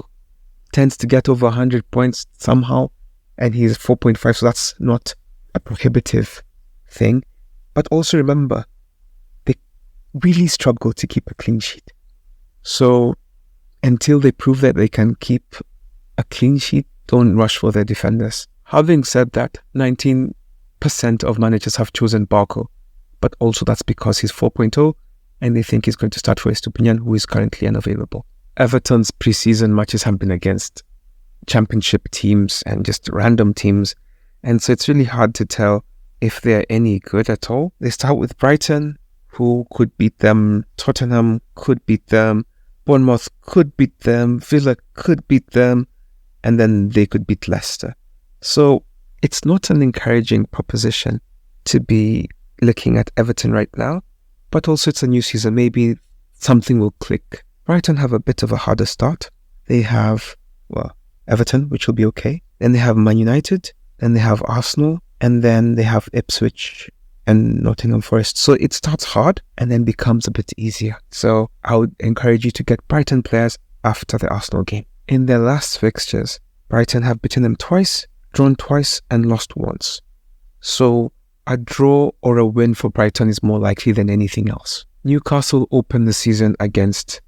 tends to get over 100 points somehow, and he's 4.5, so that's not a prohibitive thing. But also remember, they really struggle to keep a clean sheet. So until they prove that they can keep a clean sheet, don't rush for their defenders. Having said that, 19% of managers have chosen Barco, but also that's because he's 4.0 and they think he's going to start for Estupiñán, who is currently unavailable. Everton's pre-season matches have been against championship teams and just random teams, and so it's really hard to tell if they're any good at all. They start with Brighton, who could beat them. Tottenham could beat them. Bournemouth could beat them. Villa could beat them, and then they could beat Leicester. So it's not an encouraging proposition to be looking at Everton right now, but also it's a new season. Maybe something will click. Brighton have a bit of a harder start. They have, Everton, which will be okay. Then they have Man United. Then they have Arsenal. And then they have Ipswich and Nottingham Forest. So it starts hard and then becomes a bit easier. So I would encourage you to get Brighton players after the Arsenal game. In their last fixtures, Brighton have beaten them twice, drawn twice, and lost once. So a draw or a win for Brighton is more likely than anything else. Newcastle opened the season against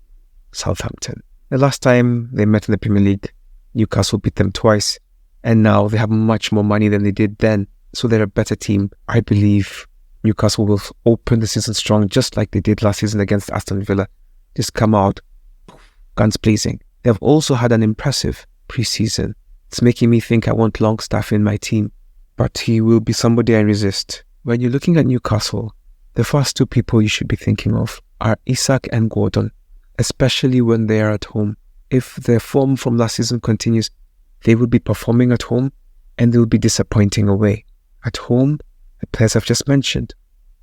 Southampton. The last time they met in the Premier League, Newcastle beat them twice, and now they have much more money than they did then, so they're a better team. I believe Newcastle will open the season strong, just like they did last season against Aston Villa. Just come out guns blazing. They've also had an impressive pre-season. It's making me think I want Longstaff in my team, but he will be somebody I resist. When you're looking at Newcastle, the first 2 people you should be thinking of are Isak and Gordon, especially when they are at home. If their form from last season continues, they will be performing at home and they will be disappointing away. At home, the players I've just mentioned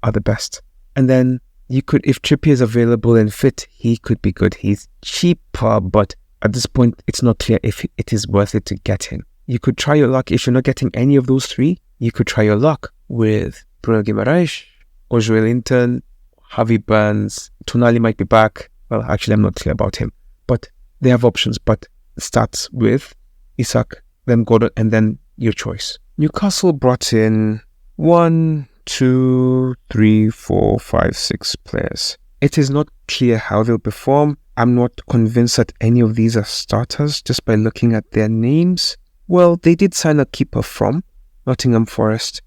are the best. And then you could, if Trippier is available and fit, he could be good. He's cheaper, but at this point, it's not clear if it is worth it to get him. You could try your luck. If you're not getting any of those 3, you could try your luck with Bruno Guimaraes or Joelinton, Harvey Barnes. Tonali might be back. Well, actually, I'm not clear about him. But they have options, but it starts with Isak, then Gordon, and then your choice. Newcastle brought in 1, 2, 3, 4, 5, 6 players. It is not clear how they'll perform. I'm not convinced that any of these are starters just by looking at their names. Well, they did sign a keeper from Nottingham Forest,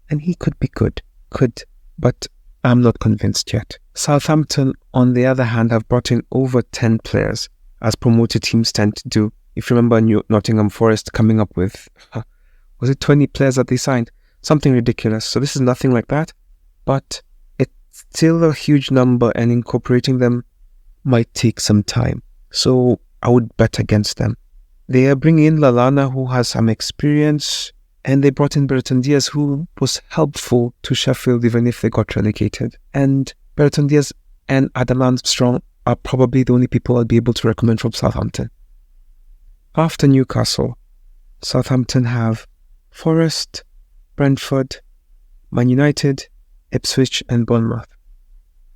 and he could be good. But I'm not convinced yet. Southampton, on the other hand, have brought in over 10 players, as promoted teams tend to do. If you remember Nottingham Forest coming up with, was it 20 players that they signed? Something ridiculous. So this is nothing like that, but it's still a huge number and incorporating them might take some time. So I would bet against them. They are bringing in Lallana, who has some experience, and they brought in Brereton Diaz, who was helpful to Sheffield even if they got relegated. And Brereton Diaz and Adam Armstrong are probably the only people I'll be able to recommend from Southampton. After Newcastle, Southampton have Forest, Brentford, Man United, Ipswich and Bournemouth.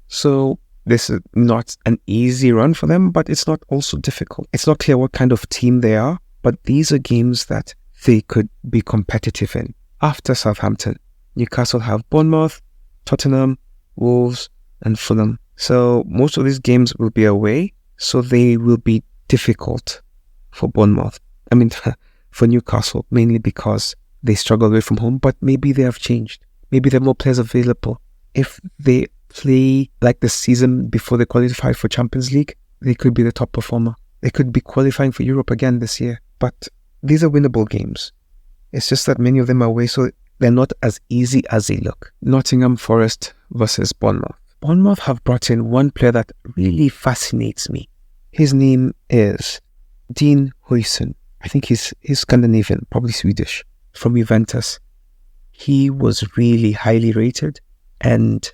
So this is not an easy run for them, but it's not also difficult. It's not clear what kind of team they are, but these are games that they could be competitive in. After Southampton, Newcastle have Bournemouth, Tottenham, Wolves and Fulham. So most of these games will be away, so they will be difficult for Bournemouth. I mean, for Newcastle, mainly because they struggle away from home, but maybe they have changed. Maybe there are more players available. If they play like the season before they qualified for Champions League, they could be the top performer. They could be qualifying for Europe again this year. But these are winnable games. It's just that many of them are away, so they're not as easy as they look. Nottingham Forest versus Bournemouth. Bournemouth have brought in one player that really fascinates me. His name is Dean Huijsen. I think he's Scandinavian, probably Swedish, from Juventus. He was really highly rated, and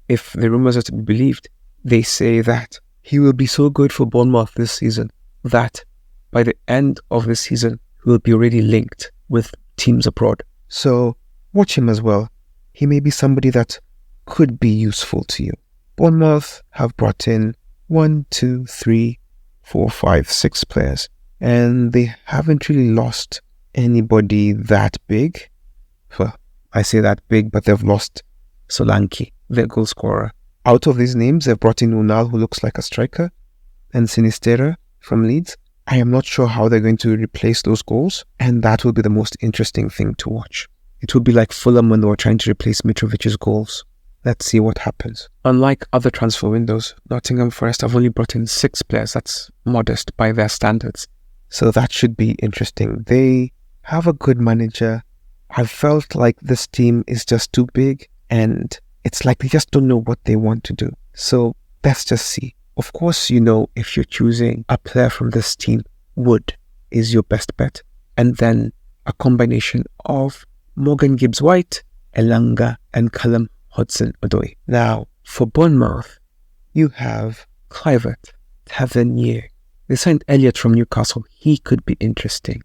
if the rumors are to be believed, they say that he will be so good for Bournemouth this season that by the end of the season, he will be already linked with teams abroad. So watch him as well. He may be somebody that could be useful to you. Bournemouth have brought in 6 players, and they haven't really lost anybody that big. Well, I say that big, but they've lost Solanke, their goal scorer. Out of these names, they've brought in Unal, who looks like a striker, and Sinisterra from Leeds. I am not sure how they're going to replace those goals, and that will be the most interesting thing to watch. It will be like Fulham when they were trying to replace Mitrovic's goals. Let's see what happens. Unlike other transfer windows, Nottingham Forest have only brought in 6 players. That's modest by their standards. So that should be interesting. They have a good manager. I felt like this team is just too big, and it's like they just don't know what they want to do. So let's just see. Of course, you know, if you're choosing a player from this team, Wood is your best bet. And then a combination of Morgan Gibbs-White, Elanga, and Callum Hudson-Odoi. Now, for Bournemouth, you have Kluivert, Tavernier. They signed Elliott from Newcastle. He could be interesting.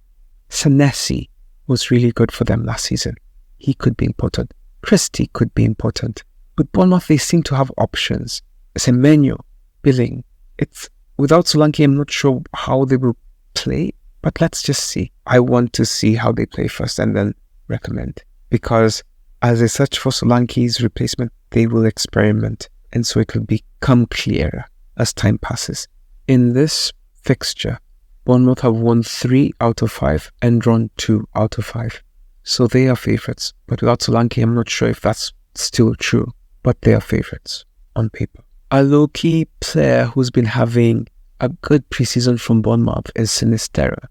Senesi was really good for them last season. He could be important. Christie could be important. With Bournemouth, they seem to have options. Semenyo, Billing. It's without Solanke, I'm not sure how they will play, but let's just see. I want to see how they play first and then recommend. Because as they search for Solanke's replacement, they will experiment, and so it will become clearer as time passes. In this fixture, Bournemouth have won 3 out of 5 and drawn 2 out of 5. So they are favourites. But without Solanke, I'm not sure if that's still true, but they are favourites on paper. A low-key player who's been having a good preseason from Bournemouth is Sinisterra.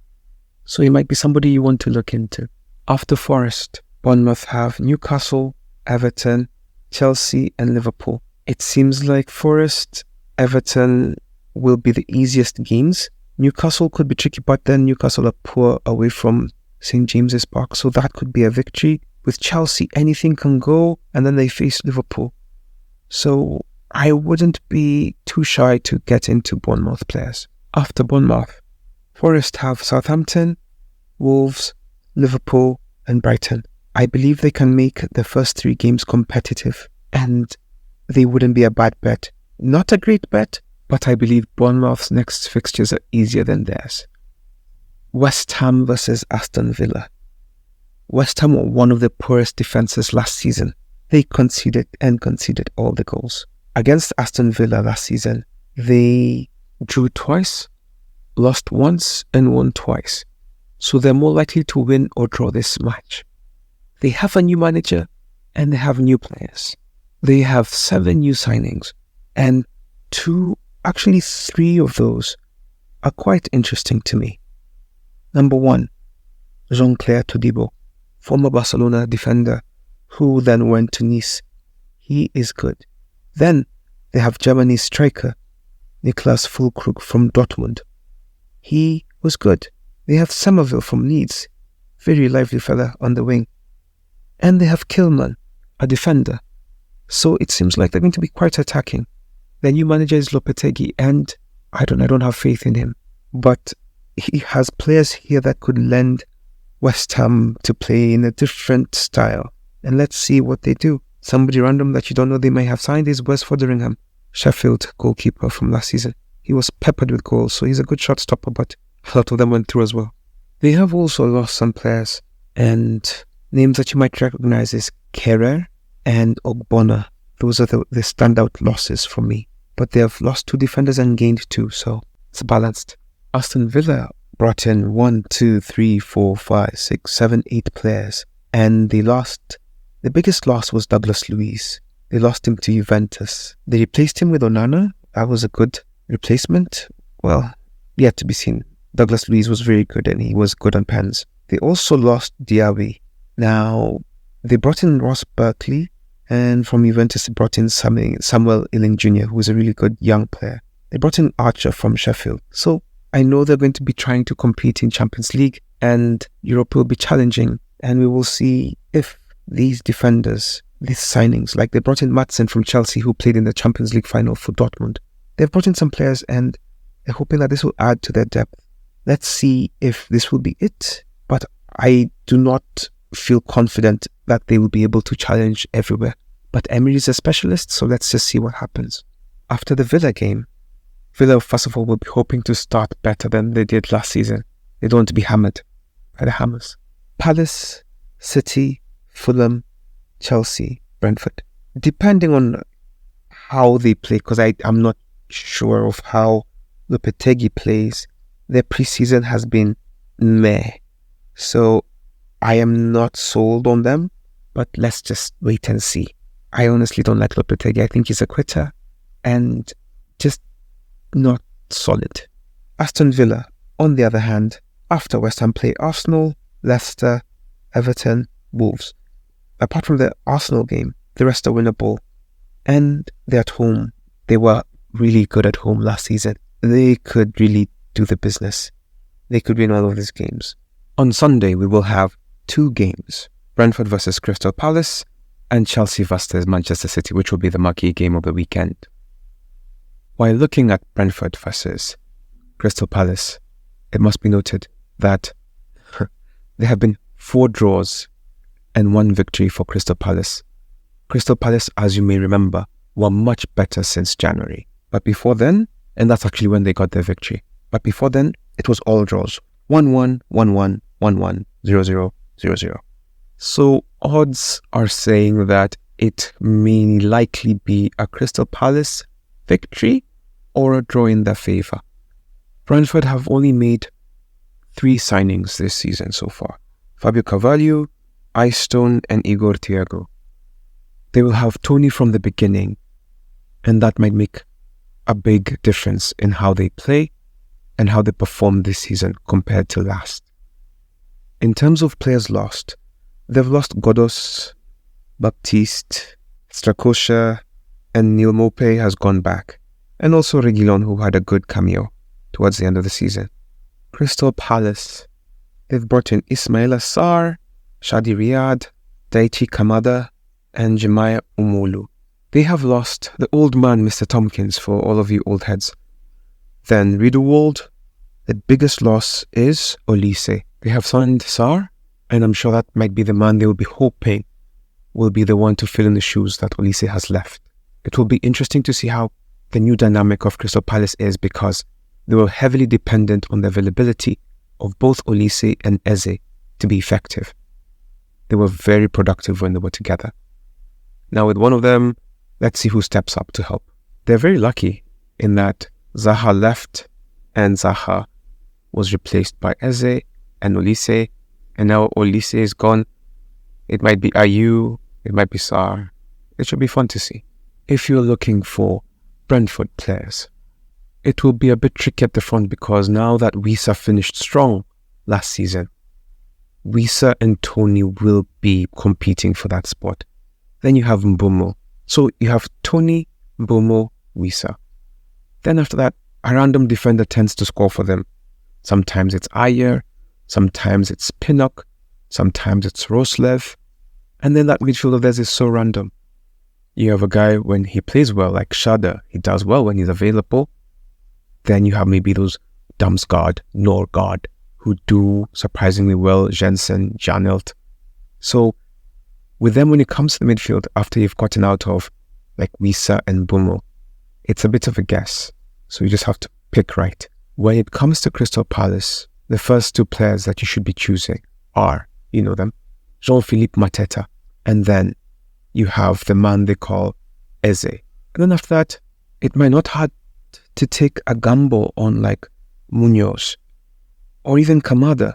So he might be somebody you want to look into. After Forest, Bournemouth have Newcastle, Everton, Chelsea and Liverpool. It seems like Forest, Everton will be the easiest games. Newcastle could be tricky, but then Newcastle are poor away from St. James's Park, so that could be a victory. With Chelsea, anything can go, and then they face Liverpool. So I wouldn't be too shy to get into Bournemouth players. After Bournemouth, Forest have Southampton, Wolves, Liverpool and Brighton. I believe they can make the first 3 games competitive, and they wouldn't be a bad bet. Not a great bet, but I believe Bournemouth's next fixtures are easier than theirs. West Ham versus Aston Villa. West Ham were one of the poorest defences last season. They conceded all the goals. Against Aston Villa last season, they drew twice, lost once and won twice. So they're more likely to win or draw this match. They have a new manager and they have new players. They have 7 new signings, and 3 of those are quite interesting to me. Number 1, Jean-Claire Todibo, former Barcelona defender who then went to Nice. He is good. Then they have Germany's striker, Niklas Füllkrug from Dortmund. He was good. They have Somerville from Leeds, very lively fella on the wing. And they have Kilman, a defender. So it seems like they're going to be quite attacking. Their new manager is Lopetegui, and I don't have faith in him. But he has players here that could lend West Ham to play in a different style. and let's see what they do. Somebody random that you don't know they may have signed is Wes Fotheringham, Sheffield goalkeeper from last season. He was peppered with goals, so he's a good shot stopper, but a lot of them went through as well. They have also lost some players, and names that you might recognize is Kerrer and Ogbonna. Those are the standout losses for me. But they have lost 2 defenders and gained 2, so it's balanced. Aston Villa brought in 8 players, and they lost. The biggest loss was Douglas Luiz. They lost him to Juventus. They replaced him with Onana. That was a good replacement. Well, yet to be seen. Douglas Luiz was very good, and he was good on pens. They also lost Diaby. Now, they brought in Ross Barkley, and from Juventus they brought in Samuel Ealing Jr., who is a really good young player. They brought in Archer from Sheffield. So I know they're going to be trying to compete in Champions League, and Europe will be challenging, and we will see if these defenders, these signings, like they brought in Maatsen from Chelsea, who played in the Champions League final for Dortmund. They've brought in some players, and they're hoping that this will add to their depth. Let's see if this will be it, but I do not feel confident that they will be able to challenge everywhere. But Emery is a specialist, so let's just see what happens. After the Villa game, Villa, first of all, will be hoping to start better than they did last season. They don't want to be hammered by the Hammers. Palace, City, Fulham, Chelsea, Brentford. Depending on how they play, because I'm not sure of how Lopetegui plays, their preseason has been meh. So I am not sold on them, but let's just wait and see. I honestly don't like Lopetegui. I think he's a quitter and just not solid. Aston Villa, on the other hand, after West Ham play Arsenal, Leicester, Everton, Wolves. Apart from the Arsenal game, the rest are winnable, and they're at home. They were really good at home last season. They could really do the business. They could win all of these games. On Sunday, we will have 2 games, Brentford versus Crystal Palace and Chelsea versus Manchester City, which will be the marquee game of the weekend. While looking at Brentford versus Crystal Palace, it must be noted that there have been 4 draws and 1 victory for Crystal Palace. Crystal Palace, as you may remember, were much better since January. But before then, and that's actually when they got their victory, but before then, it was all draws. 1-1, 1-1, 1-1, 0-0, 0-0. So odds are saying that it may likely be a Crystal Palace victory or a draw in their favour. Brentford have only made 3 signings this season so far. Fabio Carvalho, Istone and Igor Thiago. They will have Tony from the beginning, and that might make a big difference in how they play and how they perform this season compared to last. In terms of players lost, they've lost Godos, Baptiste, Strakosha, and Neil Maupay has gone back, and also Reguilon, who had a good cameo towards the end of the season. Crystal Palace, they've brought in Ismail Assar, Shadi Riyad, Daichi Kamada, and Jemiah Umolu. They have lost the old man, Mr. Tompkins, for all of you old heads. Then Riedewald, the biggest loss is Olise. They have signed Sarr, and I'm sure that might be the man they will be hoping will be the one to fill in the shoes that Olise has left. It will be interesting to see how the new dynamic of Crystal Palace is, because they were heavily dependent on the availability of both Olise and Eze to be effective. They were very productive when they were together. Now with one of them, let's see who steps up to help. They're very lucky in that Zaha left and Zaha was replaced by Eze and Olise, and now Olise is gone. It might be Ayew, it might be Sarr. It should be fun to see. If you're looking for Brentford players, it will be a bit tricky at the front, because now that Wissa finished strong last season, Wissa and Tony will be competing for that spot. Then you have Mbeumo. So you have Tony, Mbeumo, Wissa. Then after that, a random defender tends to score for them. Sometimes it's Ayer, sometimes it's Pinnock, sometimes it's Roslev. And then that midfield of theirs is so random. You have a guy, when he plays well, like Shada, he does well when he's available. Then you have maybe those Damsgaard, Norgard, who do surprisingly well, Jensen, Janelt. So With them, when it comes to the midfield, after you've gotten out of like Wissa and Bumo, it's a bit of a guess. So you just have to pick right. When it comes to Crystal Palace, the first two players that you should be choosing are, you know them, Jean-Philippe Mateta, and then you have the man they call Eze. And then after that, it might not hard to take a gamble on like Munoz or even Kamada.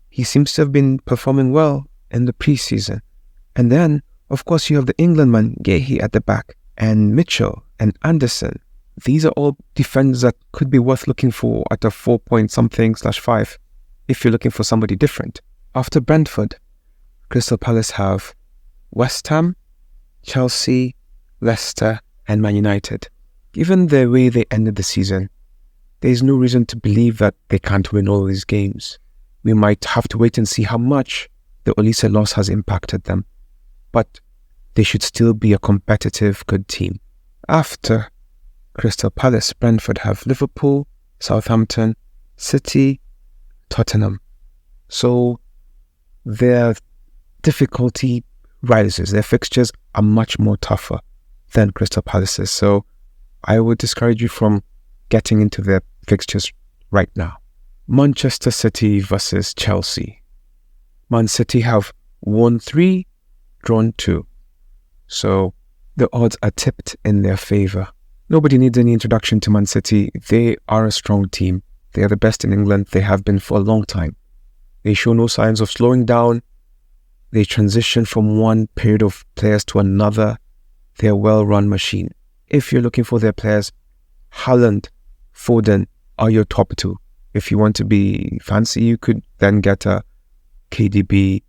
He seems to have been performing well in the preseason. And then, of course, you have the England man, Gehi, at the back, and Mitchell and Anderson. These are all defenders that could be worth looking for at a 4-point-something/5 if you're looking for somebody different. After Brentford, Crystal Palace have West Ham, Chelsea, Leicester, and Man United. Given the way they ended the season, there is no reason to believe that they can't win all these games. We might have to wait and see how much the Olise loss has impacted them, but they should still be a competitive, good team. After Crystal Palace, Brentford have Liverpool, Southampton, City, Tottenham. So their difficulty rises. Their fixtures are much more tougher than Crystal Palace's. So I would discourage you from getting into their fixtures right now. Manchester City versus Chelsea. Man City have won 3, drawn 2. So the odds are tipped in their favour. Nobody needs any introduction to Man City. They are a strong team. They are the best in England. They have been for a long time. They show no signs of slowing down. They transition from one period of players to another. They're a well-run machine. If you're looking for their players, Haaland, Foden are your top 2. If you want to be fancy, you could then get a KDB,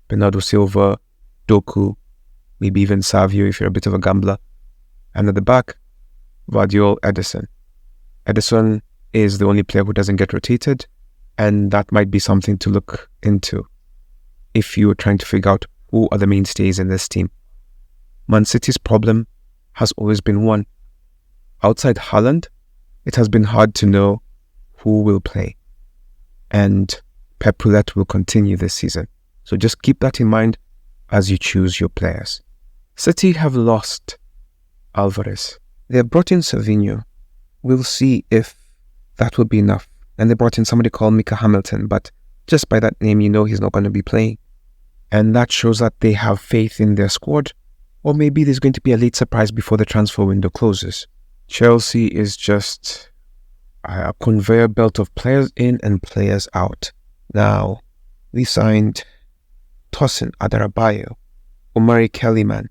Bernardo Silva, Doku, maybe even Savio if you're a bit of a gambler. And at the back, Vardiol, Ederson. Ederson is the only player who doesn't get rotated, and that might be something to look into if you're trying to figure out who are the mainstays in this team. Man City's problem has always been one. Outside Haaland, it has been hard to know who will play. And Pep Roulette will continue this season. So just keep that in mind as you choose your players. City have lost Alvarez. They have brought in Savinho. We'll see if that will be enough. And they brought in somebody called Mika Hamilton, but just by that name, you know he's not going to be playing. And that shows that they have faith in their squad, or maybe there's going to be a late surprise before the transfer window closes. Chelsea is just a conveyor belt of players in and players out. Now, we signed Tosin Adarabioyo, Omari Kellyman,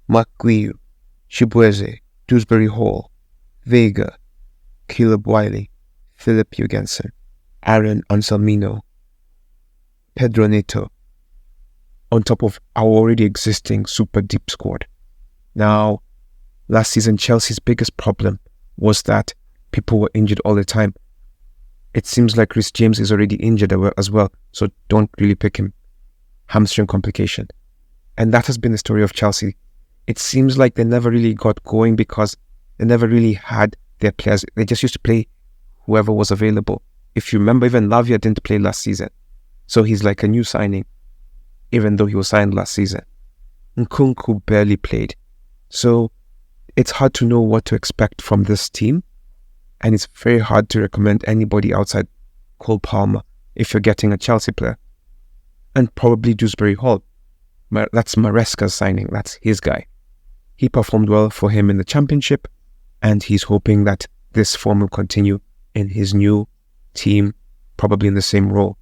Mark Guiu, Chibueze, Dewsbury Hall, Vega, Caleb Wiley, Philip Jorgensen, Aaron Anselmino, Pedro Neto, on top of our already existing super deep squad. Now, last season, Chelsea's biggest problem was that people were injured all the time. It seems like Reece James is already injured as well, so don't really pick him. Hamstring complication. And that has been the story of Chelsea. It seems like they never really got going because they never really had their players. They just used to play whoever was available. If you remember, even Lavia didn't play last season. So he's like a new signing, even though he was signed last season. Nkunku barely played. So it's hard to know what to expect from this team. And it's very hard to recommend anybody outside Cole Palmer if you're getting a Chelsea player. And probably Dewsbury Hall. That's Maresca's signing. That's his guy. He performed well for him in the Championship, and he's hoping that this form will continue in his new team, probably in the same role.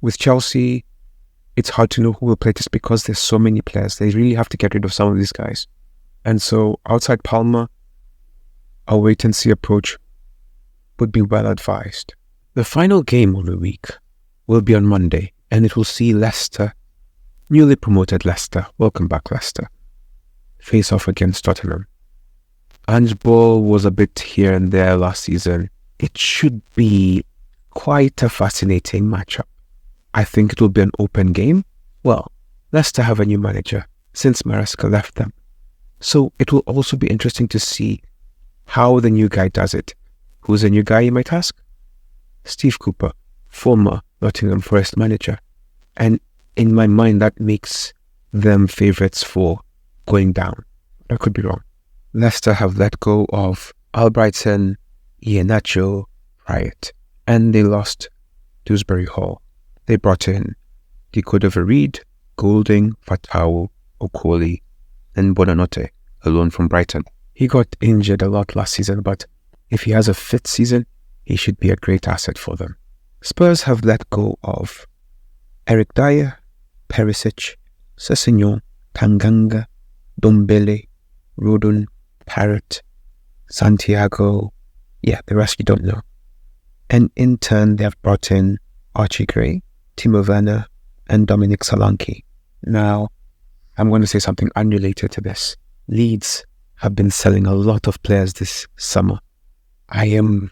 With Chelsea, it's hard to know who will play just because there's so many players. They really have to get rid of some of these guys. And so outside Palmer, a wait-and-see approach would be well advised. The final game of the week will be on Monday, and it will see Leicester, newly promoted Leicester, welcome back Leicester, face off against Tottenham. Ange Ball was a bit here and there last season. It should be quite a fascinating matchup. I think it will be an open game. Well, Leicester have a new manager since Maresca left them. So it will also be interesting to see how the new guy does it. Who's the new guy, you might ask? Steve Cooper, former Nottingham Forest manager. And in my mind, that makes them favourites for going down. I could be wrong. Leicester have let go of Albrighton, Iheanacho, Wright, and they lost Dewsbury Hall. They brought in De Cordova-Reid, Goulding, Fatawu, Okoli, and Buonanotte, a loan from Brighton. He got injured a lot last season, but if he has a fit season, he should be a great asset for them. Spurs have let go of Eric Dyer, Perisic, Sessegnon, Tanganga, Dombele, Rodon, Parrott, Santiago. Yeah, the rest you don't know. And in turn, they have brought in Archie Gray, Timo Werner, and Dominic Solanke. Now, I'm going to say something unrelated to this. Leeds have been selling a lot of players this summer. I am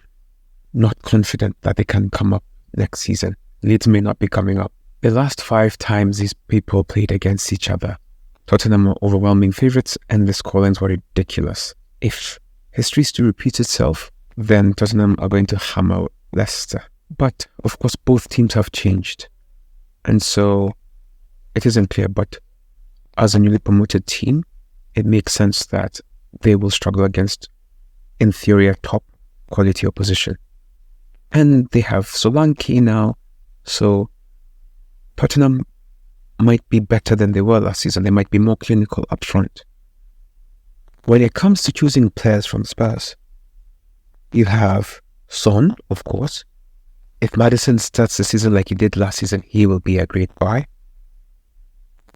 not confident that they can come up next season. Leeds may not be coming up. The last 5 times these people played against each other, Tottenham are overwhelming favourites and the scorelines were ridiculous. If history is to repeat itself, then Tottenham are going to hammer Leicester. But, of course, both teams have changed. And so, it isn't clear, but as a newly promoted team, it makes sense that they will struggle against, in theory, a top quality opposition. And they have Solanke now, so Tottenham might be better than they were last season. They might be more clinical up front. When it comes to choosing players from Spurs, you have Son, of course. If Maddison starts the season like he did last season, he will be a great buy.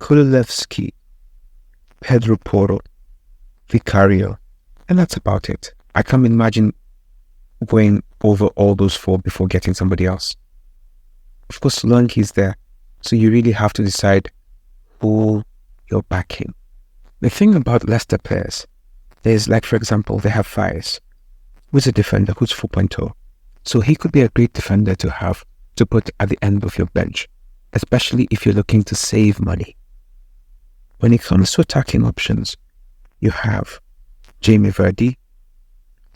Kulusevski, Pedro Porro, Vicario, and that's about it. I can't imagine going over all those 4 before getting somebody else. Of course, Solanke is there, so you really have to decide who you're backing. The thing about Leicester players is, like, for example, they have Fires, who's a defender, who's 4.0. So he could be a great defender to have to put at the end of your bench, especially if you're looking to save money. When it comes to attacking options, you have Jamie Vardy,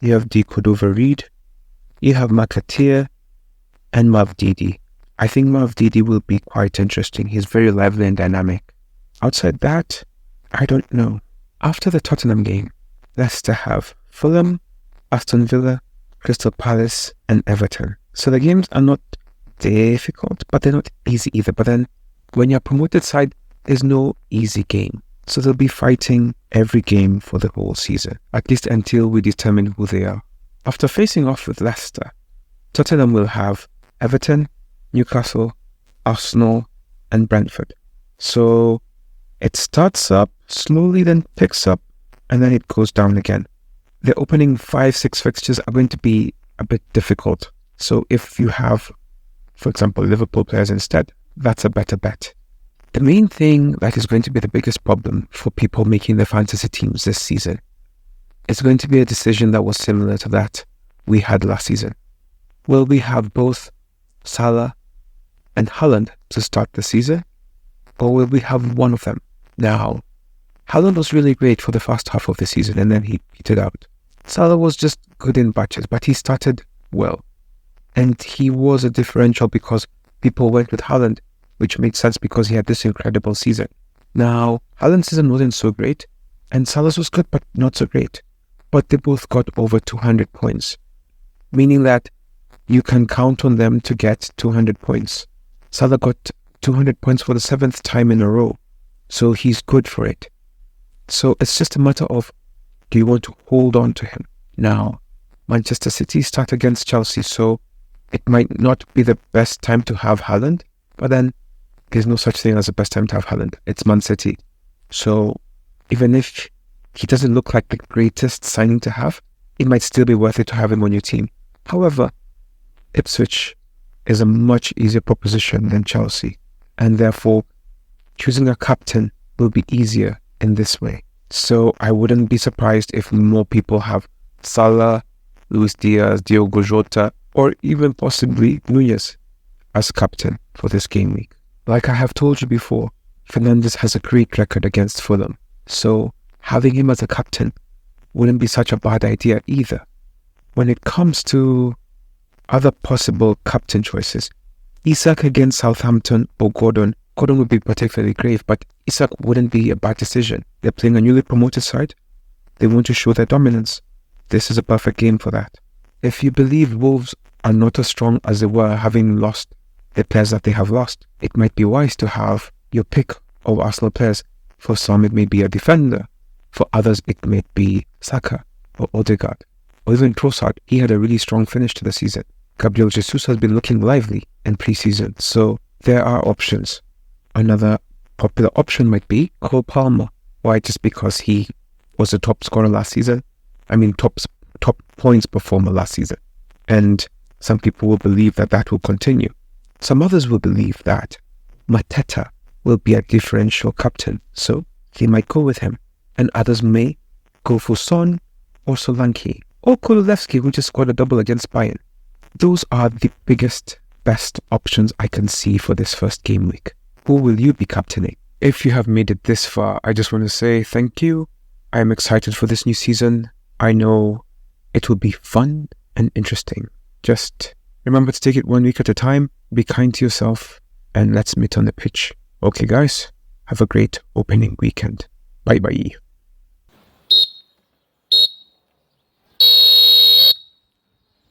you have De Cordova-Reid, you have Makatir, and Mavdidi. I think Mavdidi will be quite interesting. He's very lively and dynamic. Outside that, I don't know. After the Tottenham game, Leicester have Fulham, Aston Villa, Crystal Palace, and Everton. So the games are not difficult, but they're not easy either. But then, when you're a promoted side, there's no easy game. So they'll be fighting every game for the whole season, at least until we determine who they are. After facing off with Leicester, Tottenham will have Everton, Newcastle, Arsenal, and Brentford. So it starts up slowly, then picks up, and then it goes down again. The opening 5-6 fixtures are going to be a bit difficult. So if you have, for example, Liverpool players instead, that's a better bet. The main thing that is going to be the biggest problem for people making their fantasy teams this season is going to be a decision that was similar to that we had last season. Will we have both Salah and Haaland to start the season, or will we have one of them? Now, Haaland was really great for the first half of the season and then he petered out. Salah was just good in batches, but he started well. And he was a differential because people went with Haaland, which made sense because he had this incredible season. Now, Haaland's season wasn't so great, and Salah's was good but not so great. But they both got over 200 points, meaning that you can count on them to get 200 points. Salah got 200 points for the 7th time in a row, so he's good for it. So it's just a matter of, do you want to hold on to him? Now, Manchester City start against Chelsea, so it might not be the best time to have Haaland, but then there's no such thing as the best time to have Haaland. It's Man City. So even if he doesn't look like the greatest signing to have, it might still be worth it to have him on your team. However, Ipswich is a much easier proposition than Chelsea, and therefore choosing a captain will be easier in this way. So I wouldn't be surprised if more people have Salah, Luis Diaz, Diogo Jota, or even possibly Nunez as captain for this game week. Like I have told you before, Fernandes has a great record against Fulham, so having him as a captain wouldn't be such a bad idea either. When it comes to other possible captain choices, Isak against Southampton or Gordon Gordon would be particularly grave, but Isak wouldn't be a bad decision. They're playing a newly promoted side. They want to show their dominance. This is a perfect game for that. If you believe Wolves are not as strong as they were, having lost the players that they have lost, it might be wise to have your pick of Arsenal players. For some, it may be a defender. For others, it may be Saka or Odegaard or even Trossard. He had a really strong finish to the season. Gabriel Jesus has been looking lively in pre-season, so there are options. Another popular option might be Cole Palmer. Why? Just because he was the top scorer last season. Top points performer last season. And some people will believe that that will continue. Some others will believe that Mateta will be a differential captain, so they might go with him. And others may go for Son or Solanke or Kulusevski, who just scored a double against Bayern. Those are the best options I can see for this first game week. Who will you be captaining? If you have made it this far, I just want to say thank you. I am excited for this new season. I know it will be fun and interesting. Just remember to take it 1 week at a time, be kind to yourself, and let's meet on the pitch. Okay guys, have a great opening weekend. Bye bye.